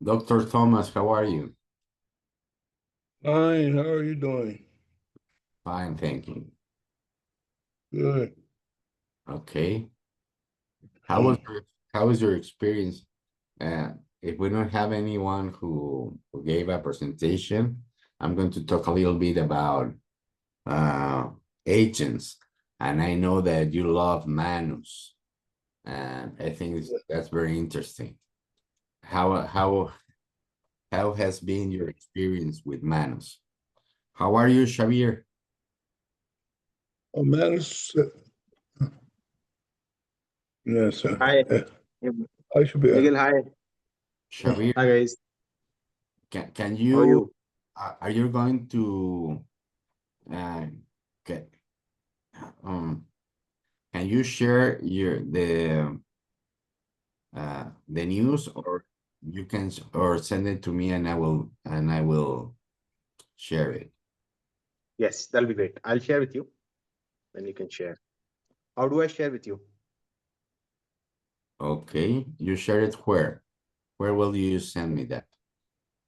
Dr. Thomas, how are you? Fine, how are you doing? Fine, thank you. Good. Okay. How was your experience? Uh, if we don't have anyone who gave a presentation, I'm going to talk a little bit about uh, agents. And I know that you love Manus, and I think that's very interesting. How how how has been your experience with Manus? How are you, Xavier? Oh, man, yes, Hi, I should be. Miguel. Hi. Xavier, Hi, guys. can How are you you? are you going to uh, get um can you share the news, or you can or send it to me and I will share it. Yes, that'll be great. I'll share with you, then you can share. How do I share with you? Okay, you share it where? Where will you send me that?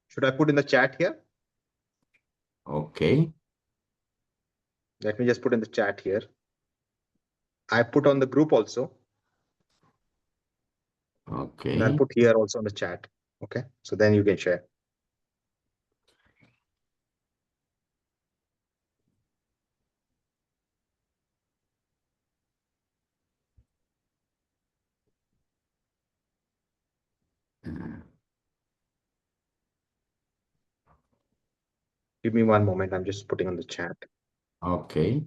Should I put in the chat here? Okay, Let me just put in the chat here. I put on the group also, and I'll okay. put here also on the chat. Okay, so then you can share. uh, Give me one moment. I'm just putting on the chat. okay.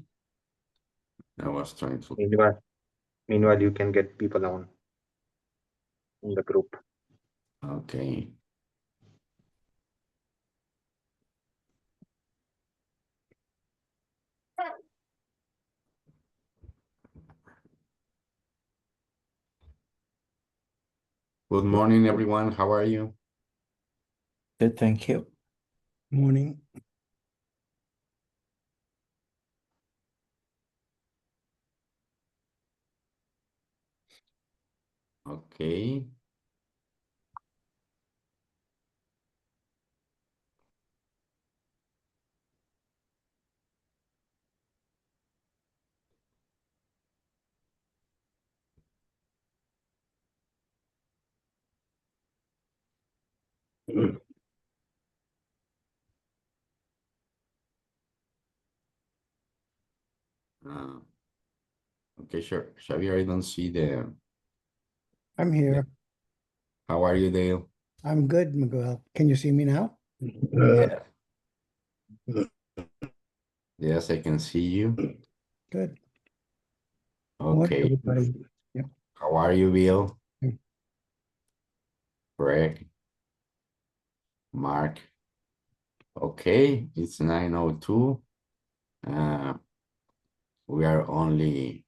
I was trying to. Meanwhile, you can get people on in the group. Okay. Good morning, everyone. How are you? Good, thank you. Morning. Okay. Uh, okay, sure. Xavier, I don't see the. I'm here. How are you, Dale? I'm good, Miguel. Can you see me now? Yeah. Yes, I can see you. Good. Morning, Okay. everybody. Yeah. How are you, Bill? Mm. Greg? Mark? Okay, it's 9:02. We are only,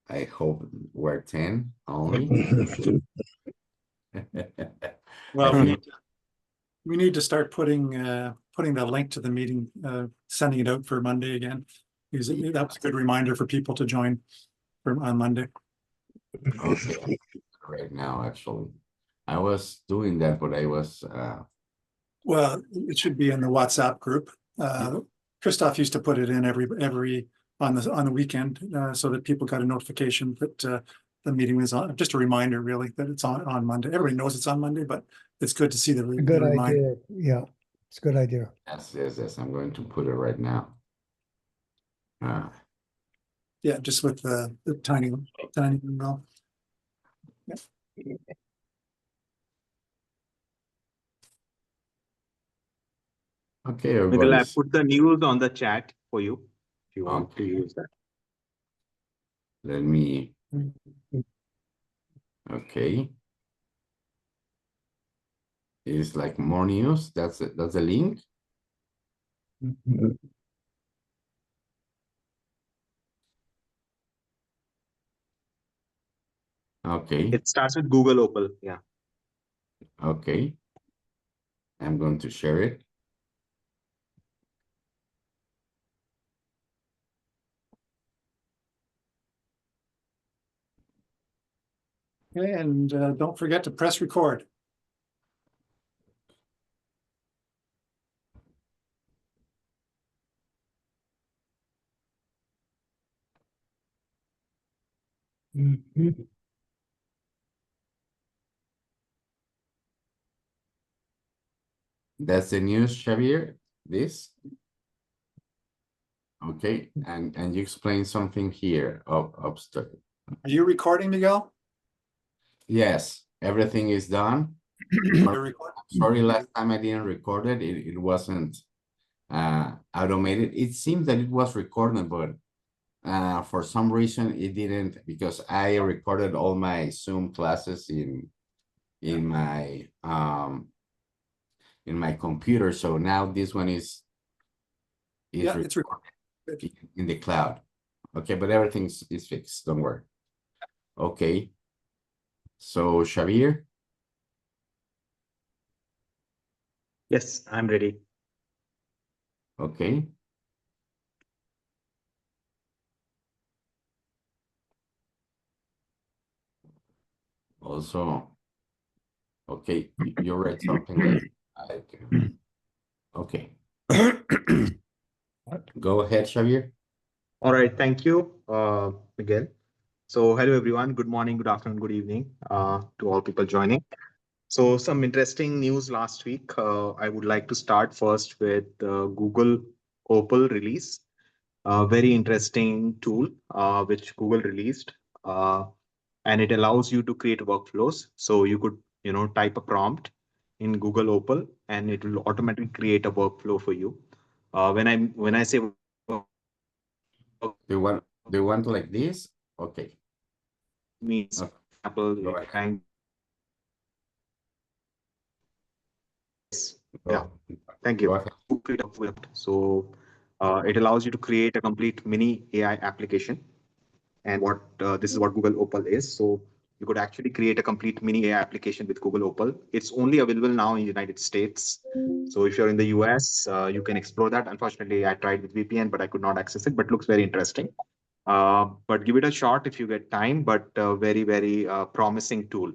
I hope we're 10 only. Well, I feel we need to start putting the link to the meeting, sending it out for Monday again. Because that was a good reminder for people to join on Monday. okay right now, actually. I was doing that, but I was Well, it should be in the WhatsApp group. Christoph used to put it in every on the weekend, so that people got a notification that the meeting was on. Just a reminder, really, that it's on Monday. Everybody knows it's on Monday, but it's good to see the A good reminder. idea. Yeah, it's a good idea. yes, I'm going to put it right now. Yeah, just with the tiny email. Yeah. Okay, Miguel, I everybody's put the news on the chat for you if you want to use that. let me okay. It's like more news. That's it. That's the link. Okay, It starts with Google Opal. Yeah. okay. I'm going to share it. Okay, and don't forget to press record. Mhm. That's the news, Xavier, this? Okay, and you explain something here upstairs. Are you recording, Miguel? Yes, everything is done. You're recording? Sorry, last time I didn't record it. It wasn't automated. It seems that it was recorded, but for some reason it didn't, because I recorded all my Zoom classes in my computer. So now this one is Yeah, it's recorded in the cloud. Okay, but everything is fixed. Don't worry. Okay. So Xavier. Yes, I'm ready. Okay. Also, okay, you read something like, okay. Go ahead, Xavier. All right, thank you, Miguel. So hello everyone, good morning, good afternoon, good evening to all people joining. So some interesting news last week. I would like to start first with Google Opal release. A very interesting tool which Google released, and it allows you to create workflows. So you could, type a prompt in Google Opal, and it will automatically create a workflow for you. When I say Do you want like this? Okay. means Okay. Apple Go ahead. trying. Go, Yeah, thank go you. ahead. So it allows you to create a complete mini AI application. And what this is what Google Opal is. So you could actually create a complete mini AI application with Google Opal. It's only available now in the United States. So if you're in the US, you can explore that. Unfortunately, I tried with VPN, but I could not access it, but looks very interesting. But give it a shot if you get time, but very, very promising tool.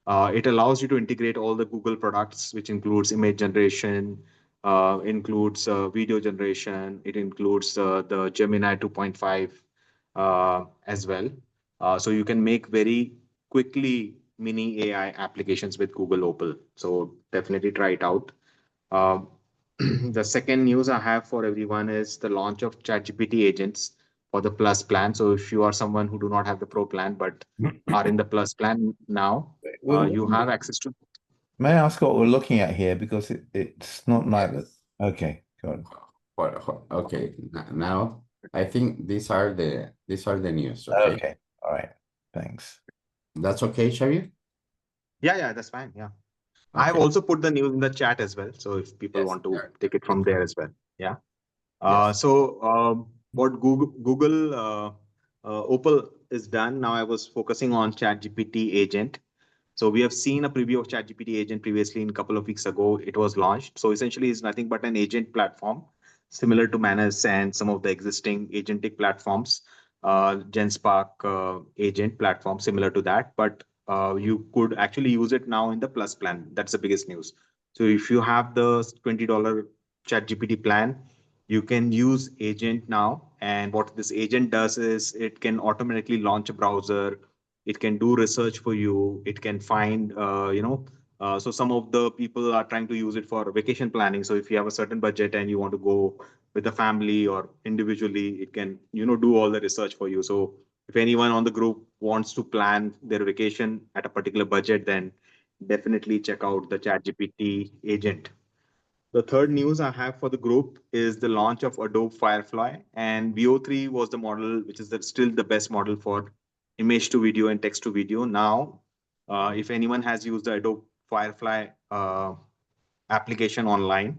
It allows you to integrate all the Google products, which includes image generation, includes video generation. It includes the Gemini 2.5 as well. So you can make very quickly mini AI applications with Google Opal. So definitely try it out. Um, the second news I have for everyone is the launch of ChatGPT agents for the Plus plan. So if you are someone who do not have the Pro plan but are in the Plus plan now, you have access to. May I ask what we're looking at here? Because it's not like that. Yes. Okay, good. Okay. Now I think these are the news. Okay. Okay, all right. Thanks. That's okay, Xavier? Yeah, that's fine. Yeah. I have Okay. also put the news in the chat as well. So if people Yes, want to there. take it from there as well. Yeah. Yes. So what Google Opal is done now. I was focusing on ChatGPT agent. So we have seen a preview of ChatGPT agent previously in a couple of weeks ago. It was launched. So essentially, it's nothing but an agent platform similar to Manus and some of the existing agentic platforms, GenSpark agent platform similar to that. But you could actually use it now in the Plus plan. That's the biggest news. So if you have the $20 ChatGPT plan, you can use agent now. And what this agent does is it can automatically launch a browser. It can do research for you. It can find, so some of the people are trying to use it for vacation planning. So if you have a certain budget and you want to go with the family or individually, it can, do all the research for you. So if anyone on the group wants to plan their vacation at a particular budget, then definitely check out the ChatGPT agent. The third news I have for the group is the launch of Adobe Firefly, and VO3 was the model, which is still the best model for image to video and text to video. Now, if anyone has used the Adobe Firefly application online,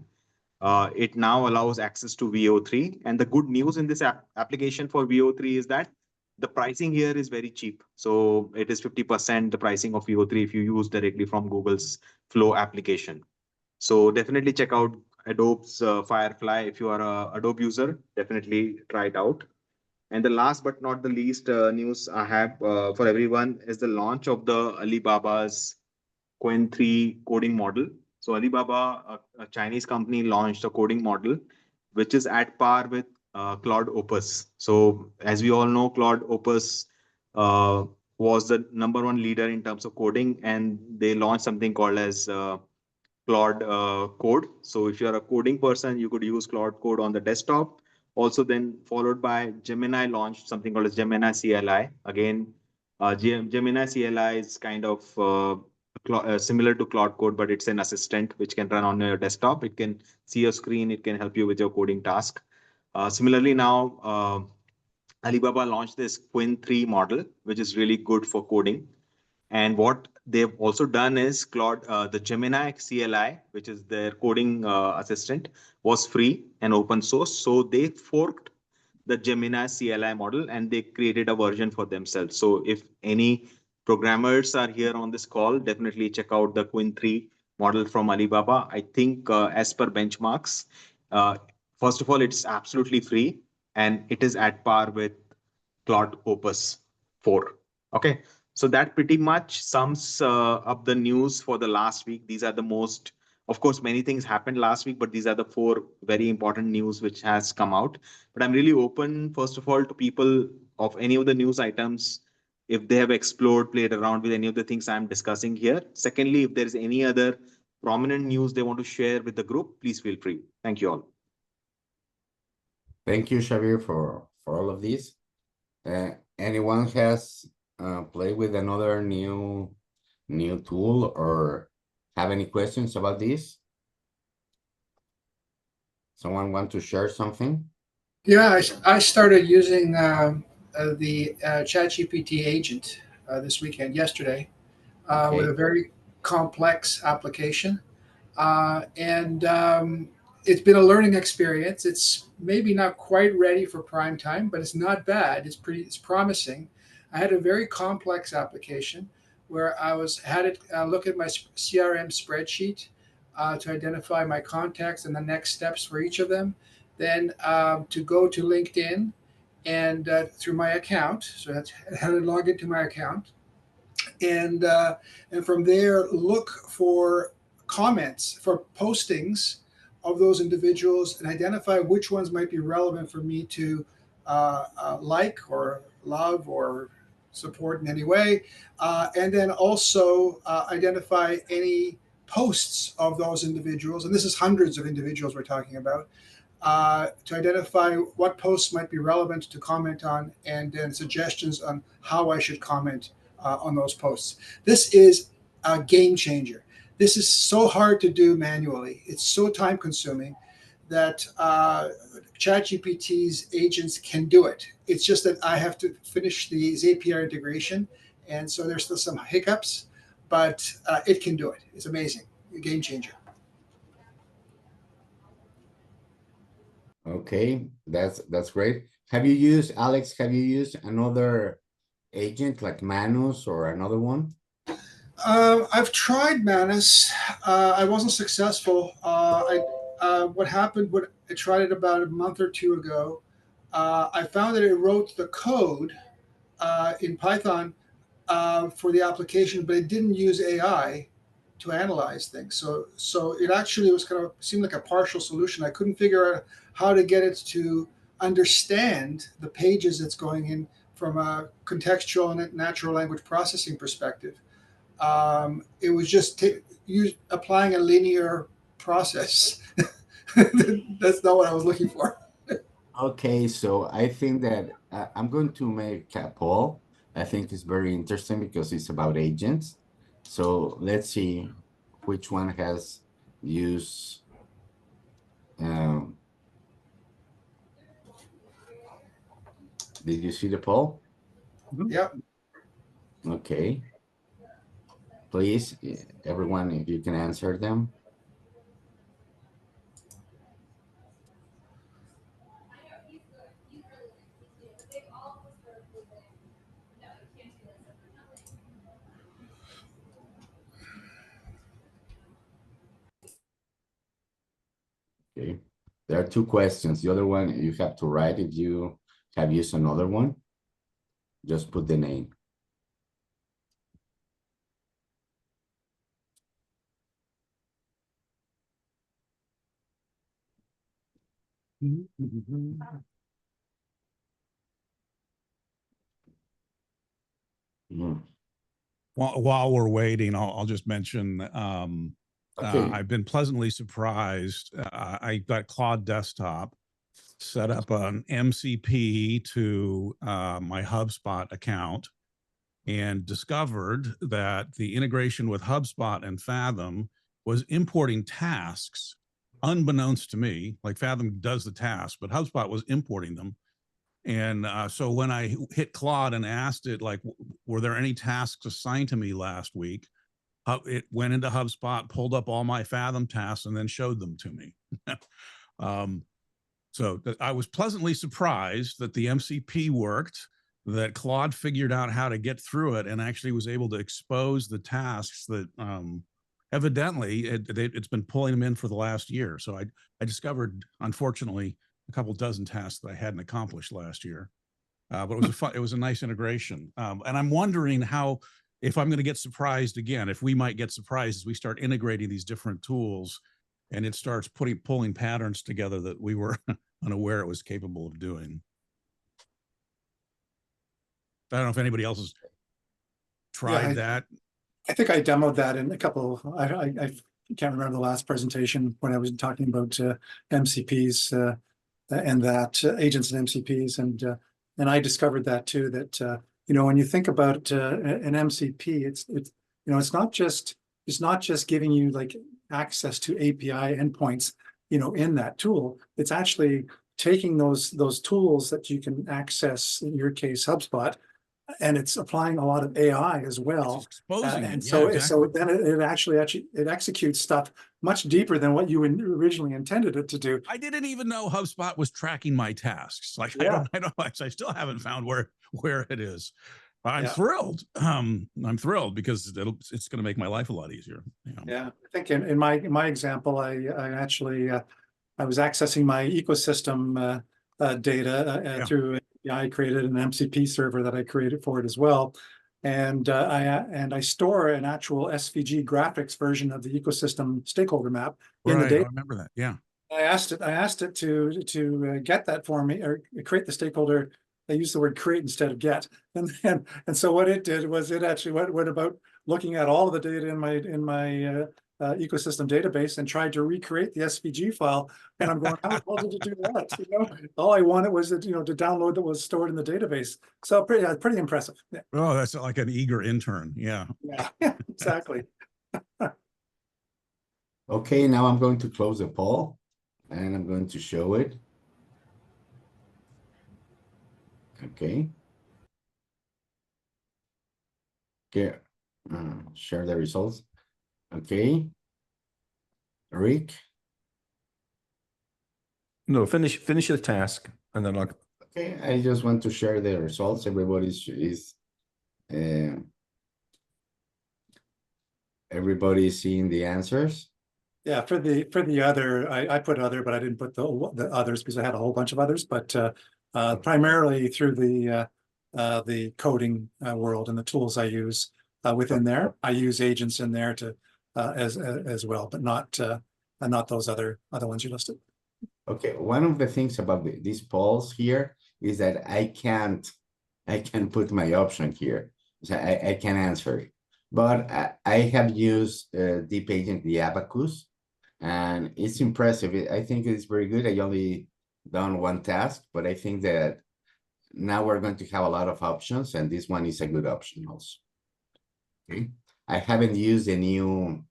it now allows access to VO3. And the good news in this application for VO3 is that the pricing here is very cheap. So it is 50% the pricing of VO3 if you use directly from Google's Flow application. So definitely check out Adobe's Firefly. If you are a Adobe user, definitely try it out. And the last but not the least news I have for everyone is the launch of the Alibaba's Qwen 3 coding model. So Alibaba, a Chinese company, launched a coding model, which is at par with Claude Opus. So as we all know, Claude Opus was the #1 leader in terms of coding, and they launched something called as Claude Code. So if you're a coding person, you could use Claude Code on the desktop. Also, then followed by Gemini launched something called as Gemini CLI. Again, Gemini CLI is kind of similar to Claude Code, but it's an assistant which can run on your desktop. It can see your screen. It can help you with your coding task. Similarly, now Alibaba launched this Quinn 3 model, which is really good for coding. And what they've also done is the Gemini CLI, which is their coding assistant, was free and open source. So they forked the Gemini CLI model and they created a version for themselves. So if any programmers are here on this call, definitely check out the Quinn 3 model from Alibaba. I think as per benchmarks, uh, first of all, it's absolutely free and it is at par with Claude Opus 4. Okay. So that pretty much sums up the news for the last week. These are the most, of course, many things happened last week, but these are the 4 very important news which has come out. But I'm really open, first of all, to people of any of the news items, if they have explored, played around with any of the things I'm discussing here. Secondly, if there is any other prominent news they want to share with the group, please feel free. Thank you all. Thank you, Xavier, for all of this. Anyone has played with another new tool or have any questions about this? Someone want to share something? Yeah, I started using the ChatGPT agent this weekend, yesterday, with Okay. a very complex application. And it's been a learning experience. It's maybe not quite ready for prime time, but it's not bad. It's promising. I had a very complex application where had it look at my CRM spreadsheet to identify my contacts and the next steps for each of them. Then to go to LinkedIn and through my account. So that's how to log into my account, and from there look for comments for postings of those individuals and identify which ones might be relevant for me to like or love or support in any way, and then also identify any posts of those individuals, and this is hundreds of individuals we're talking about, to identify what posts might be relevant to comment on, and then suggestions on how I should comment on those posts. This is a game changer. This is so hard to do manually. It's so time consuming that ChatGPT's agents can do it. It's just that I have to finish the Zapier integration. And so there's still some hiccups, but it can do it. It's amazing. A game changer. Okay, that's great. Have you used, Alex, have you used another agent like Manus or another one? I've tried Manus. I wasn't successful. What happened when I tried it about a month or two ago, I found that it wrote the code in Python for the application, but it didn't use AI to analyze things. So it actually was kind of seemed like a partial solution. I couldn't figure out how to get it to understand the pages it's going in from a contextual and natural language processing perspective. It was just applying a linear process. That's not what I was looking for. Okay, so I think that I'm going to make a poll. I think it's very interesting because it's about agents. So let's see which one has used. Did you see the poll? Yep. Okay. Please, everyone, if you can answer them. Okay. There are 2 questions. The other one you have to write if you have used another one. Just put the name. Mm, While we're waiting, I'll just mention, Okay. I've been pleasantly surprised. I got Claude Desktop, set up an MCP to my HubSpot account, and discovered that the integration with HubSpot and Fathom was importing tasks unbeknownst to me. Like Fathom does the tasks, but HubSpot was importing them. And so when I hit Claude and asked it, like, were there any tasks assigned to me last week? It went into HubSpot, pulled up all my Fathom tasks, and then showed them to me. So I was pleasantly surprised that the MCP worked, that Claude figured out how to get through it and actually was able to expose the tasks that evidently it's been pulling them in for the last year. So I discovered, unfortunately, a couple dozen tasks that I hadn't accomplished last year. But it was a nice integration. And I'm wondering if I'm going to get surprised again, if we might get surprised as we start integrating these different tools and it starts pulling patterns together that we were unaware it was capable of doing. I don't know if anybody else has tried that. I think I demoed that in a couple. I can't remember the last presentation when I was talking about MCPs and that agents and MCPs, and I discovered that too. That when you think about an MCP, it's not just giving you like access to API endpoints, in that tool. It's actually taking those tools that you can access, in your case, HubSpot, and it's applying a lot of AI as well. And so then it actually executes stuff much deeper than what you originally intended it to do. I didn't even know HubSpot was tracking my tasks. Like, I still haven't found where it is. I'm thrilled. I'm thrilled because it's going to make my life a lot easier. Yeah, I think in my example, I actually I was accessing my ecosystem data through. I created an MCP server that I created for it as well, and I store an actual SVG graphics version of the ecosystem stakeholder map in the data. I remember that. Yeah. I asked it to get that for me, or create the stakeholder. I used the word create instead of get, and so what it did was it actually went about looking at all of the data in my ecosystem database and tried to recreate the SVG file. And I'm going, how did you do that? All I wanted was to download that was stored in the database. So pretty impressive. Yeah. Oh, that's like an eager intern. Yeah. Yeah, exactly. Okay, now I'm going to close the poll and I'm going to show it. Okay. Okay. Share the results. Okay. Rick. No, finish the task and then I'll. Okay, I just want to share the results. Everybody everybody's seeing the answers. Yeah, for the other, I put other, but I didn't put the others because I had a whole bunch of others. But primarily through the coding world and the tools I use within there, I use agents in there to as well, but not those other ones you listed. Okay, one of the things about these polls here is that I can't put my option here, so I can answer it. But I have used Deep Agent, the Abacus, and it's impressive. I think it's very good. I only done one task, but I think that now we're going to have a lot of options, and this one is a good option also. Okay, I haven't used the new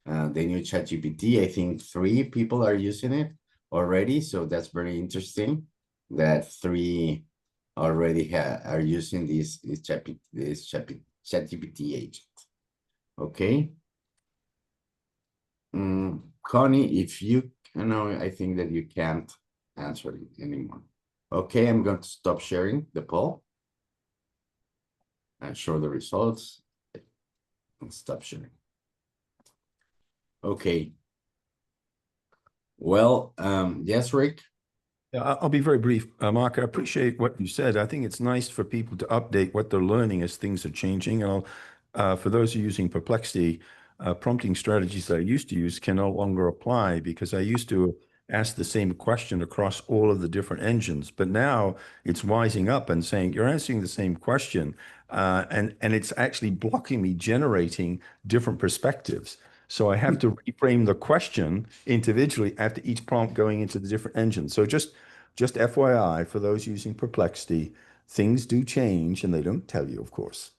ChatGPT. I think 3 people are using it already, so that's very interesting that 3 already are using this ChatGPT agent. Okay. Connie, if you know, I think that you can't answer it anymore. Okay, I'm going to stop sharing the poll and show the results and stop sharing. Okay. Well, yes, Rick. Yeah, I'll be very brief. Mark, I appreciate what you said. I think it's nice for people to update what they're learning as things are changing. And for those who are using Perplexity, prompting strategies that I used to use can no longer apply because I used to ask the same question across all of the different engines. But now it's wising up and saying, you're answering the same question, and it's actually blocking me generating different perspectives. So I have to reframe the question individually after each prompt going into the different engines. So just FYI, for those using Perplexity, things do change and they don't tell you, of course.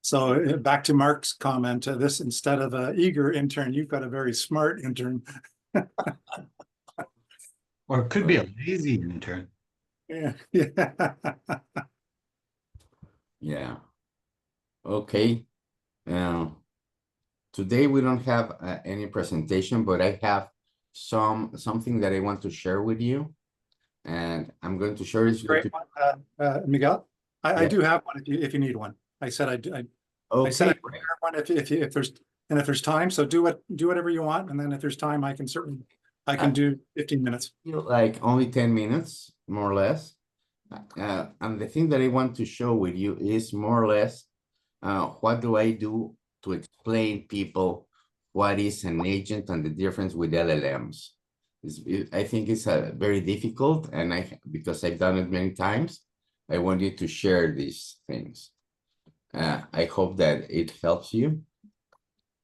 So back to Mark's comment, this, instead of an eager intern, you've got a very smart intern. Or it could be a lazy intern. Yeah. Yeah. Yeah. Okay. Today we don't have any presentation, but I have something that I want to share with you, and I'm going to share it. Great one, Miguel. I Yeah. do have one if you need one. I said I said Okay. I'd prepare one if there's time. So do whatever you want, and then if there's time, I can do 15 minutes. Like only 10 minutes, more or less. And the thing that I want to show with you is more or less what do I do to explain people what is an agent and the difference with LLMs. I think it's very difficult, and because I've done it many times, I want you to share these things. I hope that it helps you.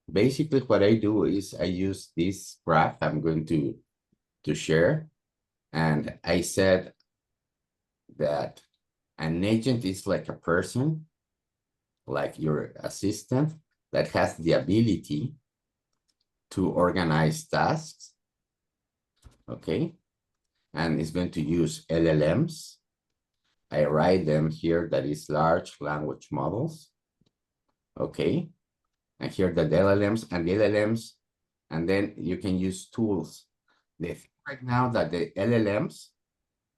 Basically, what I do is I use this graph I'm going to share, and I said that an agent is like a person, like your assistant, that has the ability to organize tasks, okay? And it's going to use LLMs. I write them here, that is large language models, okay? And here the LLMs, and then you can use tools. The thing right now that the LLMs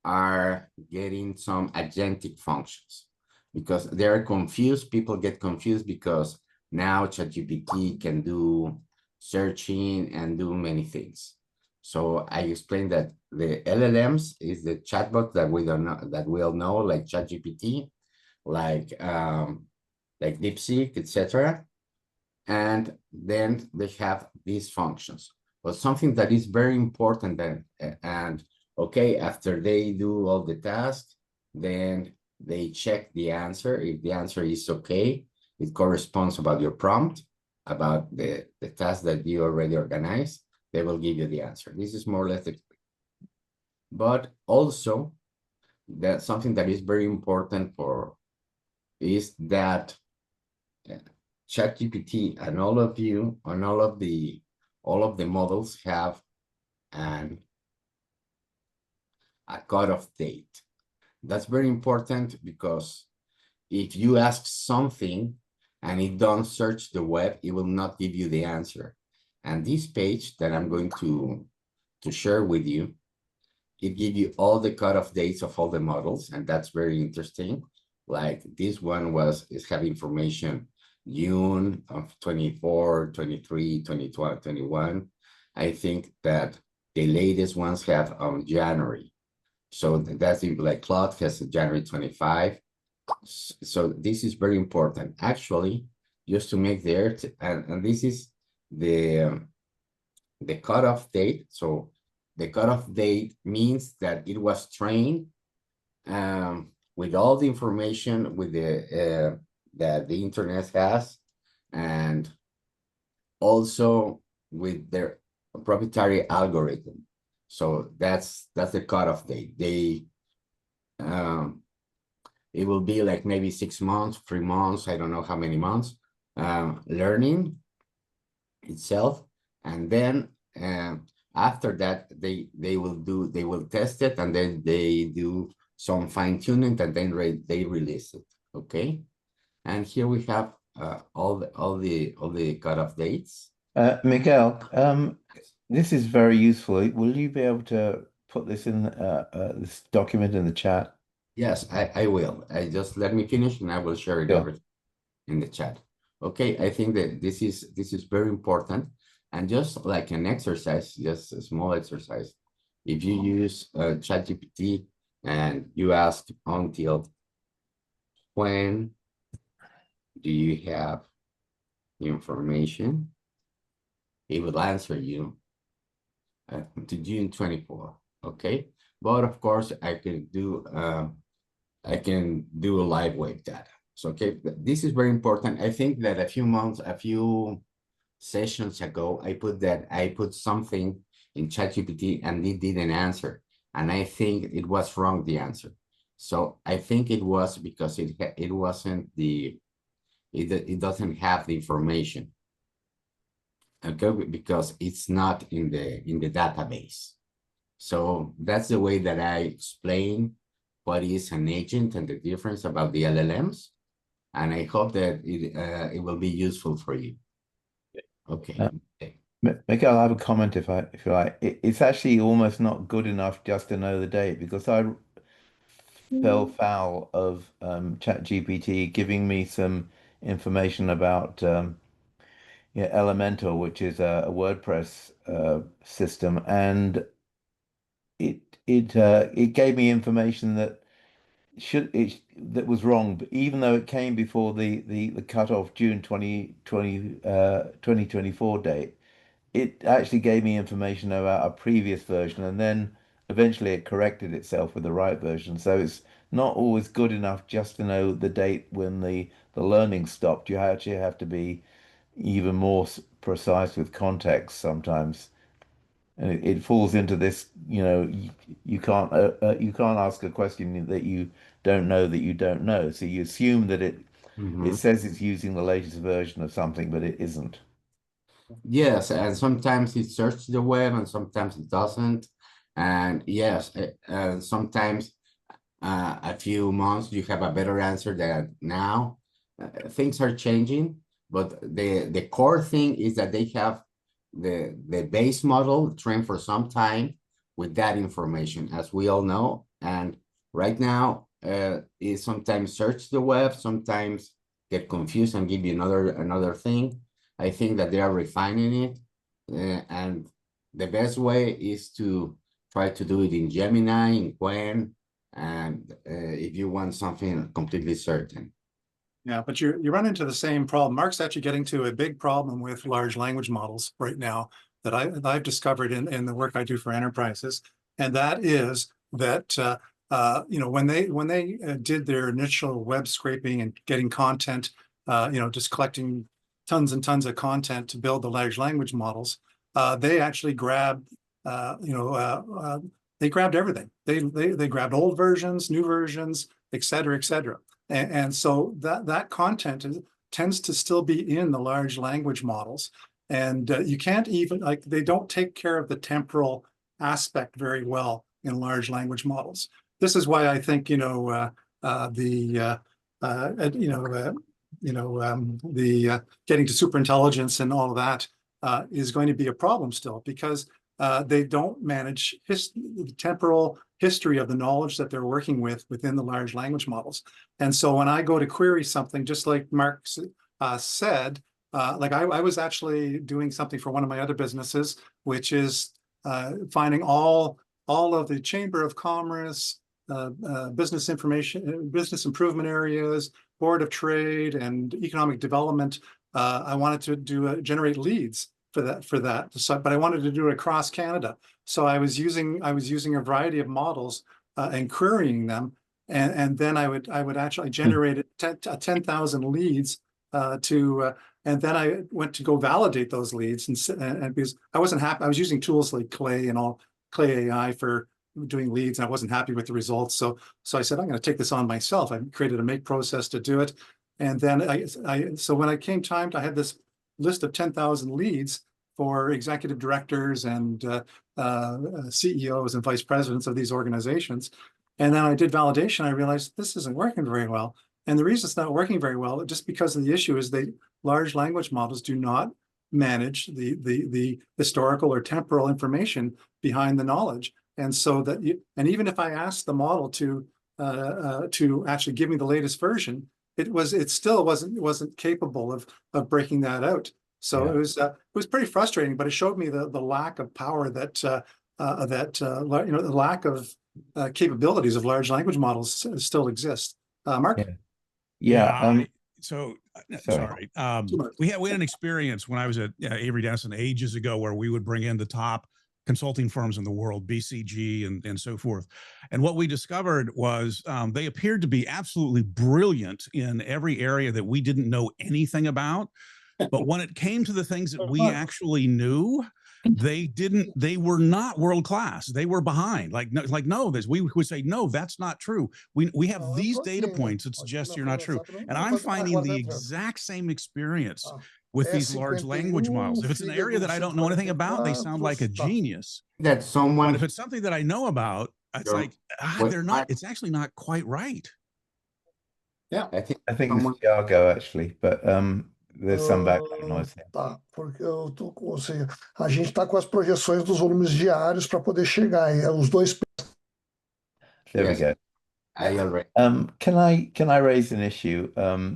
are getting some agentic functions because they're confused. People get confused because now ChatGPT can do searching and do many things. So I explained that the LLMs is the chatbot that we don't know, that we all know, like ChatGPT, like DeepSeek, etc. And then they have these functions. But something that is very important and okay, after they do all the tasks, then they check the answer. If the answer is okay, it corresponds about your prompt, about the task that you already organized, they will give you the answer. This is more or less it. But also, that something that is very important is that ChatGPT and all of you, and all of the models have a cutoff date. That's very important because if you ask something and it don't search the web, it will not give you the answer. And this page that I'm going to share with you, it gives you all the cutoff dates of all the models, and that's very interesting. Like this one is have information June of 24, 23, 22, 21. I think that the latest ones have January. So that's like Claude has January 25. So this is very important. Actually, just to make there, and this is the cutoff date. So the cutoff date means that it was trained with all the information with that the internet has, and also with their proprietary algorithm. So that's the cutoff date. It will be like maybe 6 months, 3 months, I don't know how many months, learning itself, and then after that they will test it, and then they do some fine-tuning, and then they release it. Okay, and here we have all the cutoff dates. Miguel, this is very useful. Will you be able to put this in this document in the chat? Yes, I will. Just let me finish, and I will share it over in the chat. Okay, I think that this is very important, and just like an exercise, just a small exercise. If you use ChatGPT and you ask until when do you have information, it will answer you to June 24. Okay, but of course I can do live wave data. So okay, this is very important. I think that a few sessions ago, I put something in ChatGPT and it didn't answer, and I think it was wrong, the answer. So I think it was because it doesn't have the information. Okay, because it's not in the database. So that's the way that I explain what is an agent and the difference about the LLMs. And I hope that it will be useful for you. Okay. Miguel, I have a comment if you like. It's actually almost not good enough just to know the date, because I fell foul of ChatGPT giving me some information about Elementor, which is a WordPress system, and it gave me information that that was wrong, but even though it came before the cutoff June 2024 date, it actually gave me information about a previous version, and then eventually it corrected itself with the right version. So it's not always good enough just to know the date when the learning stopped. You actually have to be even more precise with context sometimes. And it falls into this, you can't ask a question that you don't know that you don't know. So you assume that it says it's using the latest version of something, but it isn't. Yes, and sometimes it searches the web and sometimes it doesn't. And yes, sometimes a few months you have a better answer than now. Things are changing, but the core thing is that they have the base model trained for some time with that information, as we all know. And right now, it sometimes search the web, sometimes get confused and give you another thing. I think that they are refining it, and the best way is to try to do it in Gemini, in Quen, and if you want something completely certain. Yeah, but you run into the same problem. Mark's actually getting to a big problem with large language models right now that I've discovered in the work I do for enterprises, and that is that when they did their initial web scraping and getting content, just collecting tons and tons of content to build the large language models, they actually grabbed they grabbed everything. They grabbed old versions, new versions, et cetera, et cetera. And so that content tends to still be in the large language models. And you can't even, they don't take care of the temporal aspect very well in large language models. This is why I think, getting to superintelligence and all of that is going to be a problem still, because they don't manage the temporal history of the knowledge that they're working with within the large language models. And so when I go to query something, just like Mark said, I was actually doing something for one of my other businesses, which is finding all of the Chamber of Commerce, business information, business improvement areas, Board of Trade, and Economic Development. I wanted to generate leads for that. So, but I wanted to do it across Canada. So I was using a variety of models and querying them, and then I would actually generate 10,000 leads and then I went to go validate those leads, and because I wasn't happy, I was using tools like Clay AI for doing leads, and I wasn't happy with the results. So I said, I'm going to take this on myself. I created a make process to do it, and then so when it came time, I had this list of 10,000 leads for executive directors and CEOs and vice presidents of these organizations. And then I did validation. I realized this isn't working very well. And the reason it's not working very well, just because of the issue, is large language models do not manage the historical or temporal information behind the knowledge. And so and even if I asked the model to actually give me the latest version, it still wasn't capable of breaking that out. So yeah. It was pretty frustrating, but it showed me the lack of power the lack of capabilities of large language models still exist. Mark? Yeah. Sorry. We had an experience when I was at Avery Dennison ages ago where we would bring in the top consulting firms in the world, BCG and so forth. And what we discovered was they appeared to be absolutely brilliant in every area that we didn't know anything about. But when it came to the things that we actually knew, they were not world class. They were behind. We would say, no, that's not true. We have these data points that suggest you're not true. And I'm finding the exact same experience with these large language models. If it's an area that I don't know anything about, they sound like a genius. That someone, But if it's something that I know about, it's like, they're not, it's actually not quite right. Yeah. I think it's Thiago actually, but there's some background noise here. Tá, porque eu tô com, ou seja, a gente está com as projeções dos volumes diários para poder chegar. E os dois. There we go. I already. Can I raise an issue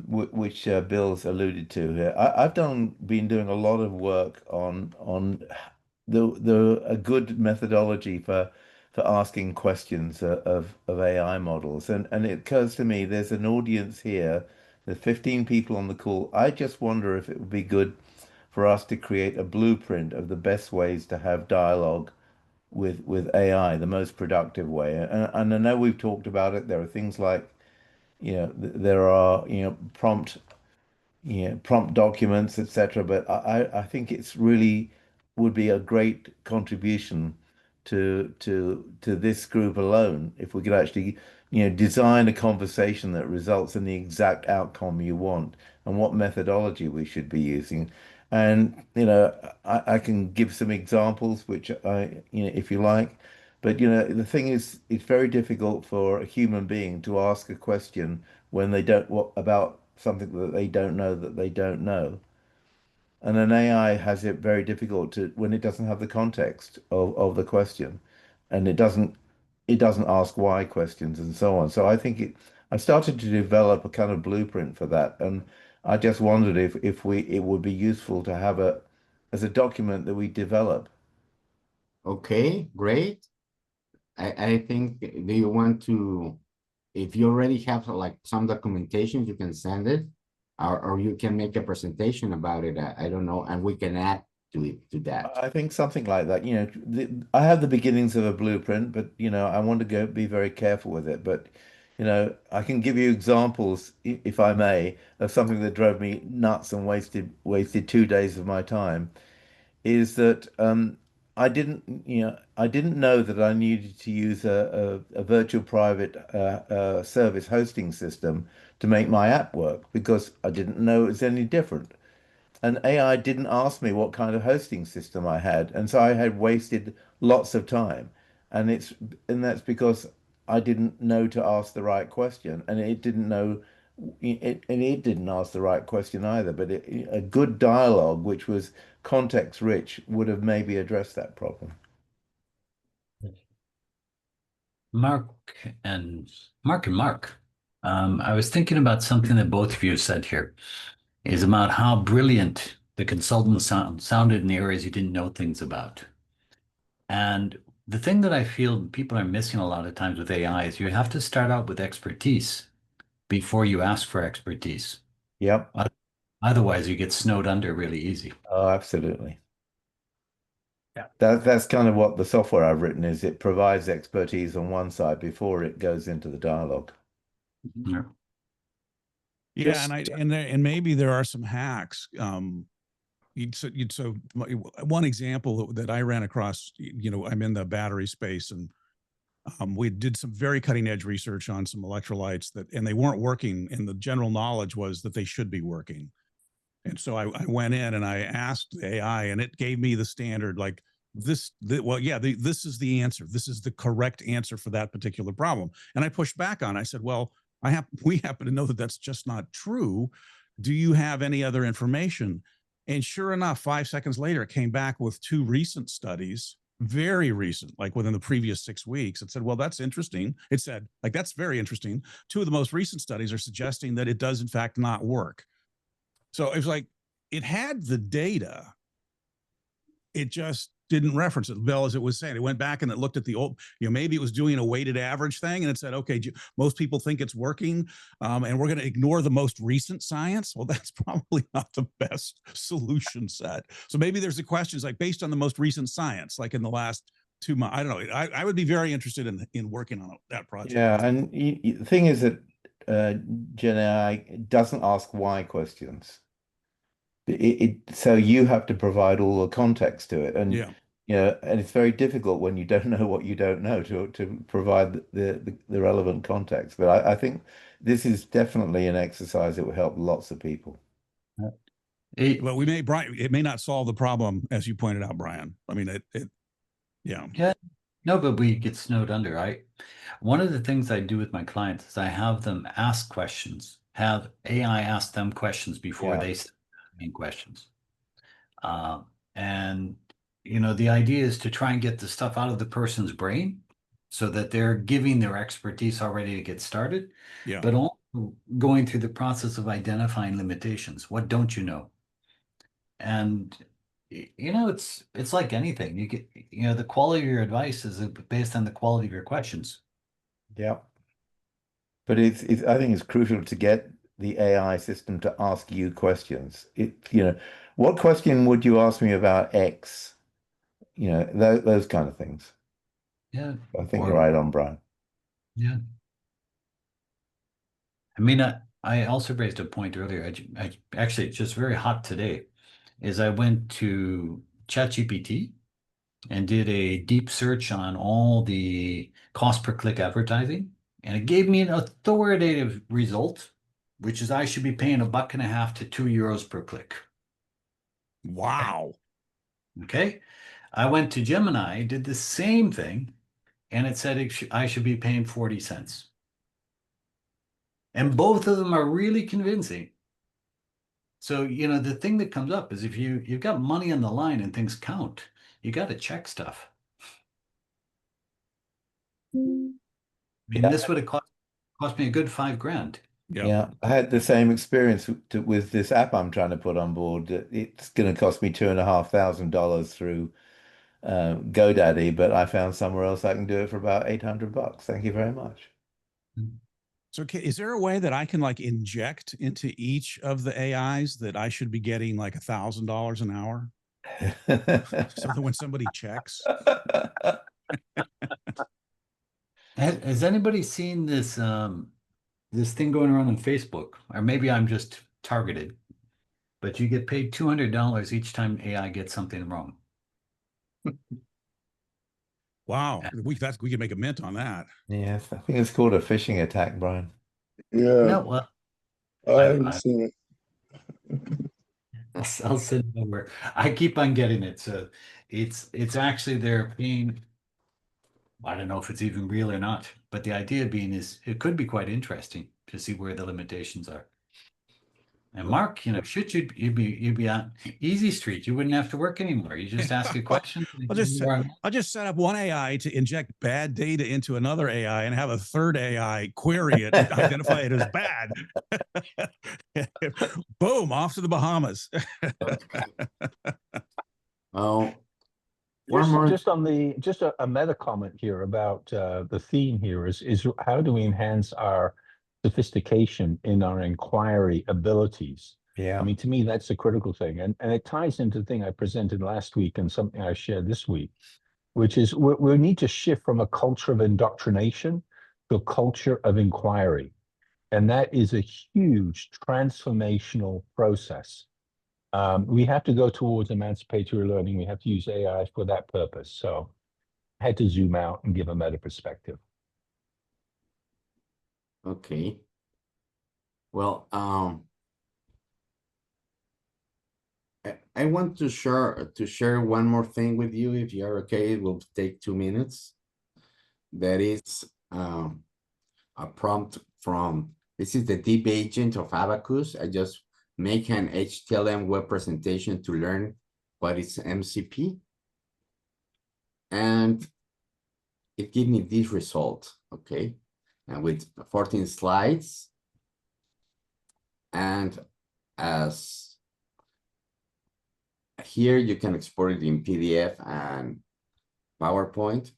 which Bill's alluded to here? I've been doing a lot of work on a good methodology for asking questions of AI models, and it occurs to me there's an audience here. There's 15 people on the call. I just wonder if it would be good for us to create a blueprint of the best ways to have dialogue with AI, the most productive way. And I know we've talked about it. There are things like, there are, prompt documents, etc. But I think it's really would be a great contribution to this group alone if we could actually, design a conversation that results in the exact outcome you want and what methodology we should be using. And, I can give some examples, which if you like, but, the thing is, it's very difficult for a human being to ask a question when they about something that they don't know. And an AI has it very difficult when it doesn't have the context of the question, and it doesn't ask why questions and so on. So I think I started to develop a kind of blueprint for that, and I just wondered if it would be useful to have as a document that we develop. Okay, great. I think, do you want to, if you already have like some documentation, you can send it, or you can make a presentation about it. I don't know, and we can add to that. I think something like that. I have the beginnings of a blueprint, but I want to be very careful with it. But I can give you examples, if I may, of something that drove me nuts and wasted 2 days of my time. Is that I didn't know that I needed to use a virtual private service hosting system to make my app work, because I didn't know it was any different. And AI didn't ask me what kind of hosting system I had, and so I had wasted lots of time. And that's because I didn't know to ask the right question, and it didn't know it didn't ask the right question either. But a good dialogue, which was context rich, would have maybe addressed that problem. Mark and Mark, I was thinking about something that both of you said here, is about how brilliant the consultants sounded in the areas you didn't know things about. And the thing that I feel people are missing a lot of times with AI is you have to start out with expertise before you ask for expertise. Yep. Otherwise, you get snowed under really easy. Oh, absolutely. Yeah. That's kind of what the software I've written is. It provides expertise on one side before it goes into the dialogue. Yeah. Yeah, and maybe there are some hacks. So one example that I ran across, I'm in the battery space, and we did some very cutting edge research on some electrolytes and they weren't working, and the general knowledge was that they should be working. And so I went in and I asked the AI, and it gave me the standard, like this is the answer. This is the correct answer for that particular problem. And I pushed back on it. I said, well, we happen to know that that's just not true. Do you have any other information? And sure enough, 5 seconds later, it came back with 2 recent studies, very recent, like within the previous 6 weeks. It said, well, that's interesting. It said, like, that's very interesting. 2 of the most recent studies are suggesting that it does, in fact, not work. So it was like, it had the data. It just didn't reference it, Bill, as it was saying. It went back and it looked at the old, maybe it was doing a weighted average thing, and it said, okay, most people think it's working, and we're going to ignore the most recent science. Well, that's probably not the best solution set. So maybe there's the questions like based on the most recent science, like in the last 2 months. I don't know. I would be very interested in working on that project. Yeah, and the thing is that Gen AI doesn't ask why questions. So you have to provide all the context to it, and Yeah. and it's very difficult when you don't know what you don't know to provide the relevant context. But I think this is definitely an exercise that will help lots of people. But Brian, it may not solve the problem, as you pointed out, Brian. I mean, yeah. No, but we get snowed under. One of the things I do with my clients is I have them ask questions, have AI ask them questions before they start asking questions. And the idea is to try and get the stuff out of the person's brain so that they're giving their expertise already to get started, but also going through the process of identifying limitations. What don't you know? And it's like anything. You get, the quality of your advice is based on the quality of your questions. Yeah. But I think it's crucial to get the AI system to ask you questions. What question would you ask me about X? Those kind of things. Yeah. I think you're right on, Brian. Yeah. I mean, I also raised a point earlier. I actually, it's just very hot today, is I went to ChatGPT and did a deep search on all the cost per click advertising, and it gave me an authoritative result, which is I should be paying $1.50 to €2 per click. Wow. Okay. I went to Gemini, did the same thing, and it said I should be paying 40 cents. And both of them are really convincing. So, the thing that comes up is if you've got money on the line and things count, you got to check stuff. I mean, this would have cost me a good $5,000. Yeah, I had the same experience with this app I'm trying to put on board. It's going to cost me $2,500 through GoDaddy, but I found somewhere else I can do it for about $800. Thank you very much. So is there a way that I can inject into each of the AIs that I should be getting $1,000 an hour? So that when somebody checks. Has anybody seen this this thing going around on Facebook? Or maybe I'm just targeted, but you get paid $200 each time AI gets something wrong. Wow, we can make a mint on that. Yes, I think it's called a phishing attack, Brian. Yeah. No, well, I haven't seen it. I'll send it over. I keep on getting it, so it's actually they're paying. I don't know if it's even real or not, but the idea being is it could be quite interesting to see where the limitations are. And Mark, should you'd be on easy street. You wouldn't have to work anymore. You just ask a question. I'll just set up one AI to inject bad data into another AI and have a third AI query it and identify it as bad. Boom, off to the Bahamas. Oh, Just a meta comment here about the theme here is how do we enhance our sophistication in our inquiry abilities? Yeah. I mean, to me, that's a critical thing. And it ties into the thing I presented last week and something I shared this week, which is we need to shift from a culture of indoctrination to a culture of inquiry. And that is a huge transformational process. We have to go towards emancipatory learning. We have to use AI for that purpose. So I had to zoom out and give a meta perspective. okay. Well, I want to share one more thing with you. If you're okay, it will take 2 minutes. That is a prompt from, this is the deep agent of Abacus. I just make an HTML web presentation to learn what is MCP. And it gave me this result, okay? And with 14 slides. And as here you can export it in PDF and PowerPoint.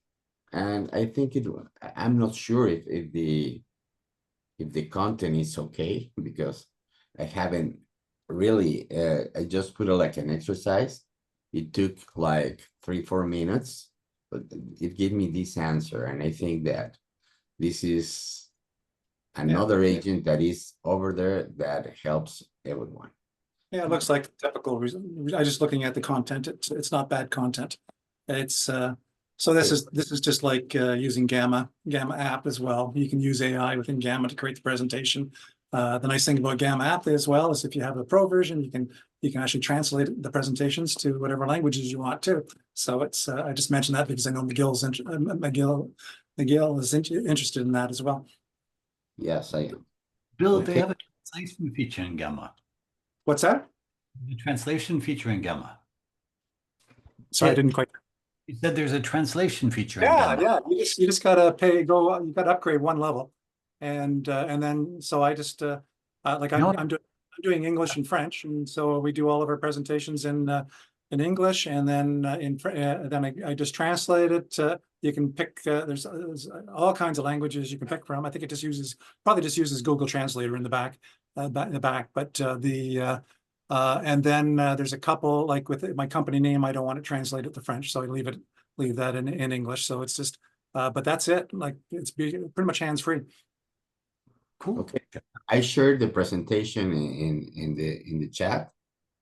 And I think I'm not sure if the content is okay, because I haven't really, I just put it like an exercise. It took like 3-4 minutes, but it gave me this answer. And I think that this is another agent that is over there that helps everyone. Yeah, it looks like typical. I just looking at the content. It's not bad content. It's so this is just like using Gamma app as well. You can use AI within Gamma to create the presentation. The nice thing about Gamma app as well is if you have a pro version, you can actually translate the presentations to whatever languages you want to. So it's I just mentioned that because I know Miguel is interested in that as well. Yes, I am. Bill, Okay. they have a translation feature in Gamma. What's that? The translation feature in Gamma. Sorry, I didn't quite. You said there's a translation feature in Yeah, Gamma. yeah. You just gotta you gotta upgrade one level, and then so I just like I'm doing English and French, and so we do all of our presentations in English, and then I just translate it. You can pick. There's all kinds of languages you can pick from. I think it probably just uses Google Translator in the back, But and then there's a couple, like with my company name, I don't want it translated to French, so I leave that in English. So it's just, but that's it. Like it's pretty much hands-free. Cool. Okay. I shared the presentation in the chat.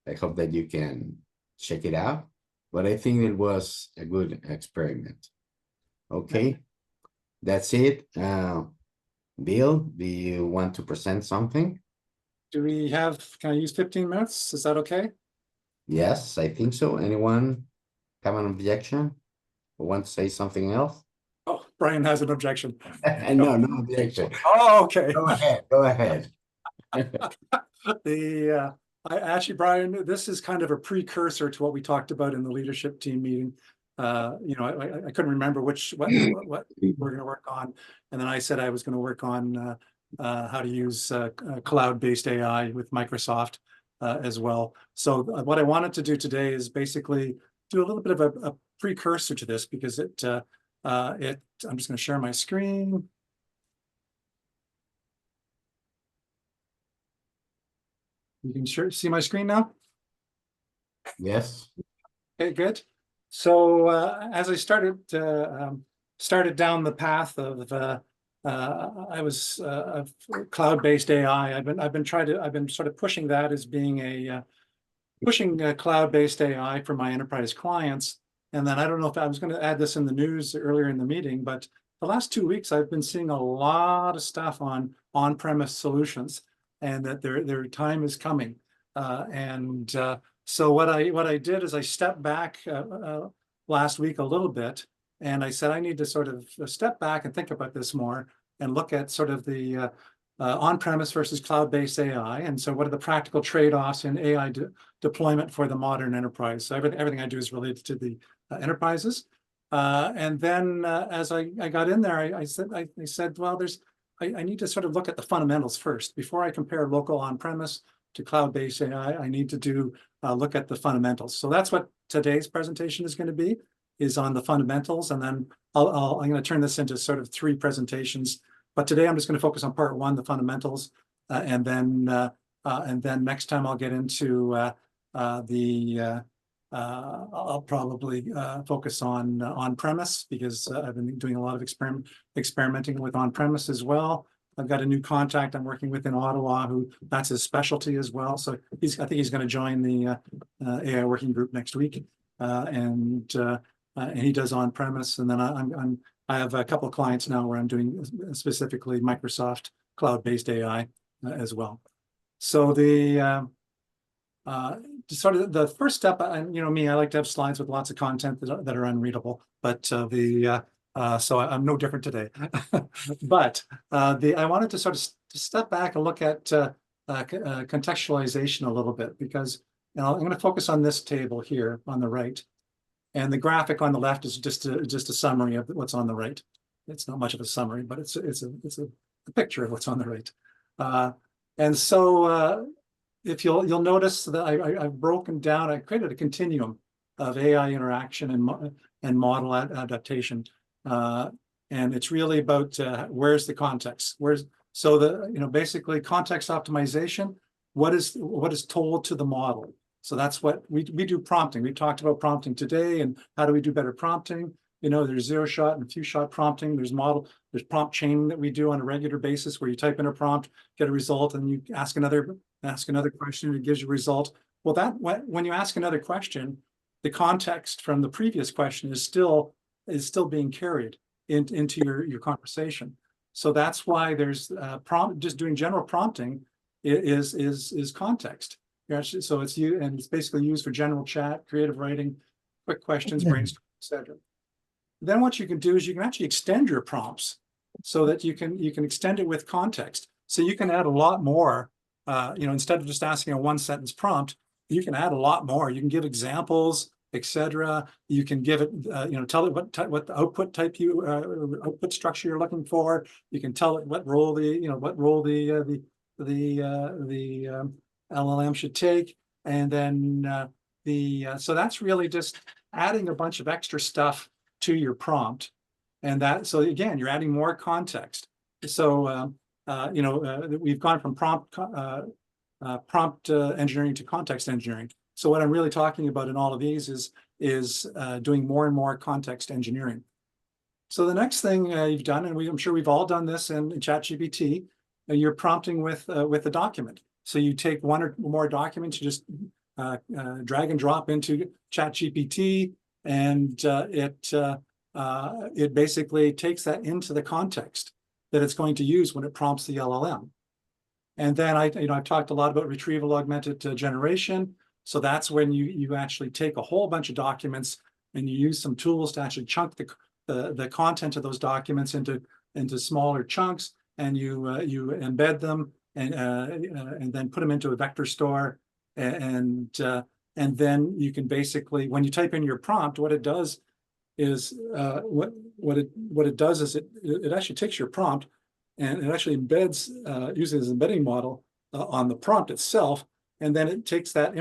I hope that you can check it out. But I think it was a good experiment. Okay, that's it. Bill, do you want to present something? Can I use 15 minutes? Is that okay? Yes, I think so. Anyone have an objection or want to say something else? Oh, Bryan has an objection. No objection. Oh, okay. Go ahead. I actually, Bryan, this is kind of a precursor to what we talked about in the leadership team meeting. You know, I couldn't remember what we're going to work on, and then I said I was going to work on how to use cloud-based AI with Microsoft as well. So what I wanted to do today is basically do a little bit of a precursor to this, because I'm just going to share my screen. You can see my screen now? Yes. Okay, good. So as I started down the path of cloud-based AI, I've been sort of pushing that as being pushing cloud-based AI for my enterprise clients. And then I don't know if I was going to add this in the news earlier in the meeting, but the last 2 weeks I've been seeing a lot of stuff on-premise solutions, and that their time is coming. So what I did is I stepped back last week a little bit, and I said I need to sort of step back and think about this more and look at sort of the on-premise versus cloud-based AI. And so what are the practical trade-offs in AI deployment for the modern enterprise? So everything I do is related to the enterprises. And then as I got in there, I said, well, I need to sort of look at the fundamentals first. Before I compare local on-premise to cloud-based AI, I need to look at the fundamentals. So that's what today's presentation is going to be, is on the fundamentals. And then I'm going to turn this into sort of 3 presentations. But today I'm just going to focus on part 1, the fundamentals, and then next time I'll get into I'll probably focus on on-premise, because I've been doing a lot of experimenting with on-premise as well. I've got a new contact I'm working with in Ottawa, who that's his specialty as well. So I think he's going to join the AI working group next week, and he does on-premise. And then I have a couple of clients now where I'm doing specifically Microsoft cloud-based AI as well. So sort of the first step, and you know me, I like to have slides with lots of content that are unreadable, but so I'm no different today. But I wanted to sort of step back and look at contextualization a little bit, because I'm going to focus on this table here on the right, and the graphic on the left is just a summary of what's on the right. It's not much of a summary, but it's a picture of what's on the right. And so if you'll notice that I've broken down, I created a continuum of AI interaction and model adaptation. And it's really about where's the context, so basically context optimization, what is told to the model. So that's what we do prompting. We talked about prompting today and how do we do better prompting. There's zero shot and few shot prompting. There's prompt chaining that we do on a regular basis where you type in a prompt, get a result, and you ask another question and it gives you a result. Well, when you ask another question, the context from the previous question is still being carried into your conversation. So that's why there's just doing general prompting is context. So it's basically used for general chat, creative writing, quick questions, brainstorming, etc. Then what you can do is you can actually extend your prompts so that you can extend it with context. So you can add a lot more. Instead of just asking a one-sentence prompt, you can add a lot more. You can give examples, etc. You can give it, tell it what the output type output structure you're looking for. You can tell it what role the LLM should take, and then so that's really just adding a bunch of extra stuff to your prompt, and so again, you're adding more context. So we've gone from prompt engineering to context engineering. So what I'm really talking about in all of these is doing more and more context engineering. So the next thing you've done, and I'm sure we've all done this in ChatGPT, you're prompting with a document. So you take one or more documents, you just drag and drop into ChatGPT, and it basically takes that into the context that it's going to use when it prompts the LLM. And then I've talked a lot about retrieval augmented generation. So that's when you actually take a whole bunch of documents and you use some tools to actually chunk the content of those documents into smaller chunks, and you embed them and then put them into a vector store, and then you can basically, when you type in your prompt, what it does is it actually takes your prompt and it actually embeds uses an embedding model on the prompt itself, and then it takes that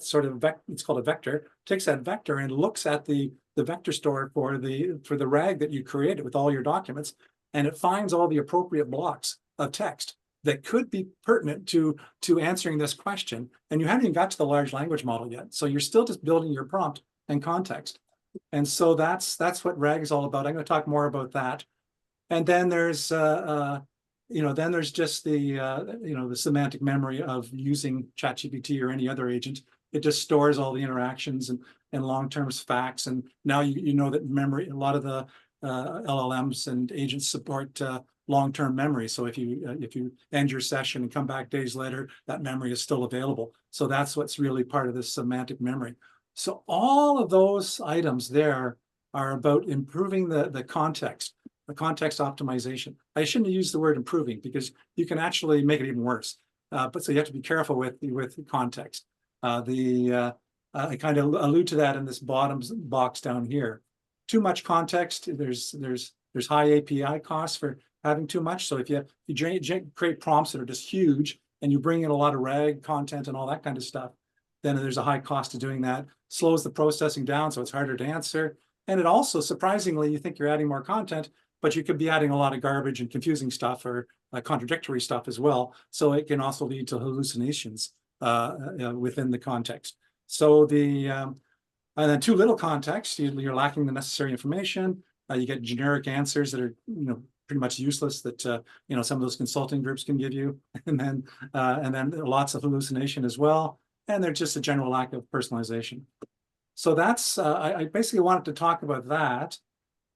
sort of it's called a vector, takes that vector and looks at the vector store for the RAG that you created with all your documents, and it finds all the appropriate blocks of text that could be pertinent to answering this question. And you haven't even got to the large language model yet. So you're still just building your prompt and context. And so that's what RAG is all about. I'm going to talk more about that. And then there's just the semantic memory of using ChatGPT or any other agent. It just stores all the interactions and long-term facts. And now you know that memory, a lot of the LLMs and agents support long-term memory. So if you end your session and come back days later, that memory is still available. So that's what's really part of this semantic memory. So all of those items there are about improving the context optimization. I shouldn't have used the word improving because you can actually make it even worse. But so you have to be careful with context. I kind of allude to that in this bottom box down here. Too much context, there's high API costs for having too much. So if you create prompts that are just huge and you bring in a lot of RAG content and all that kind of stuff, then there's a high cost to doing that. Slows the processing down, so it's harder to answer. And it also, surprisingly, you think you're adding more content, but you could be adding a lot of garbage and confusing stuff or contradictory stuff as well. So it can also lead to hallucinations within the context. So and then too little context, you're lacking the necessary information. You get generic answers that are pretty much useless that some of those consulting groups can give you, and then lots of hallucination as well. And there's just a general lack of personalization. So that's I basically wanted to talk about that.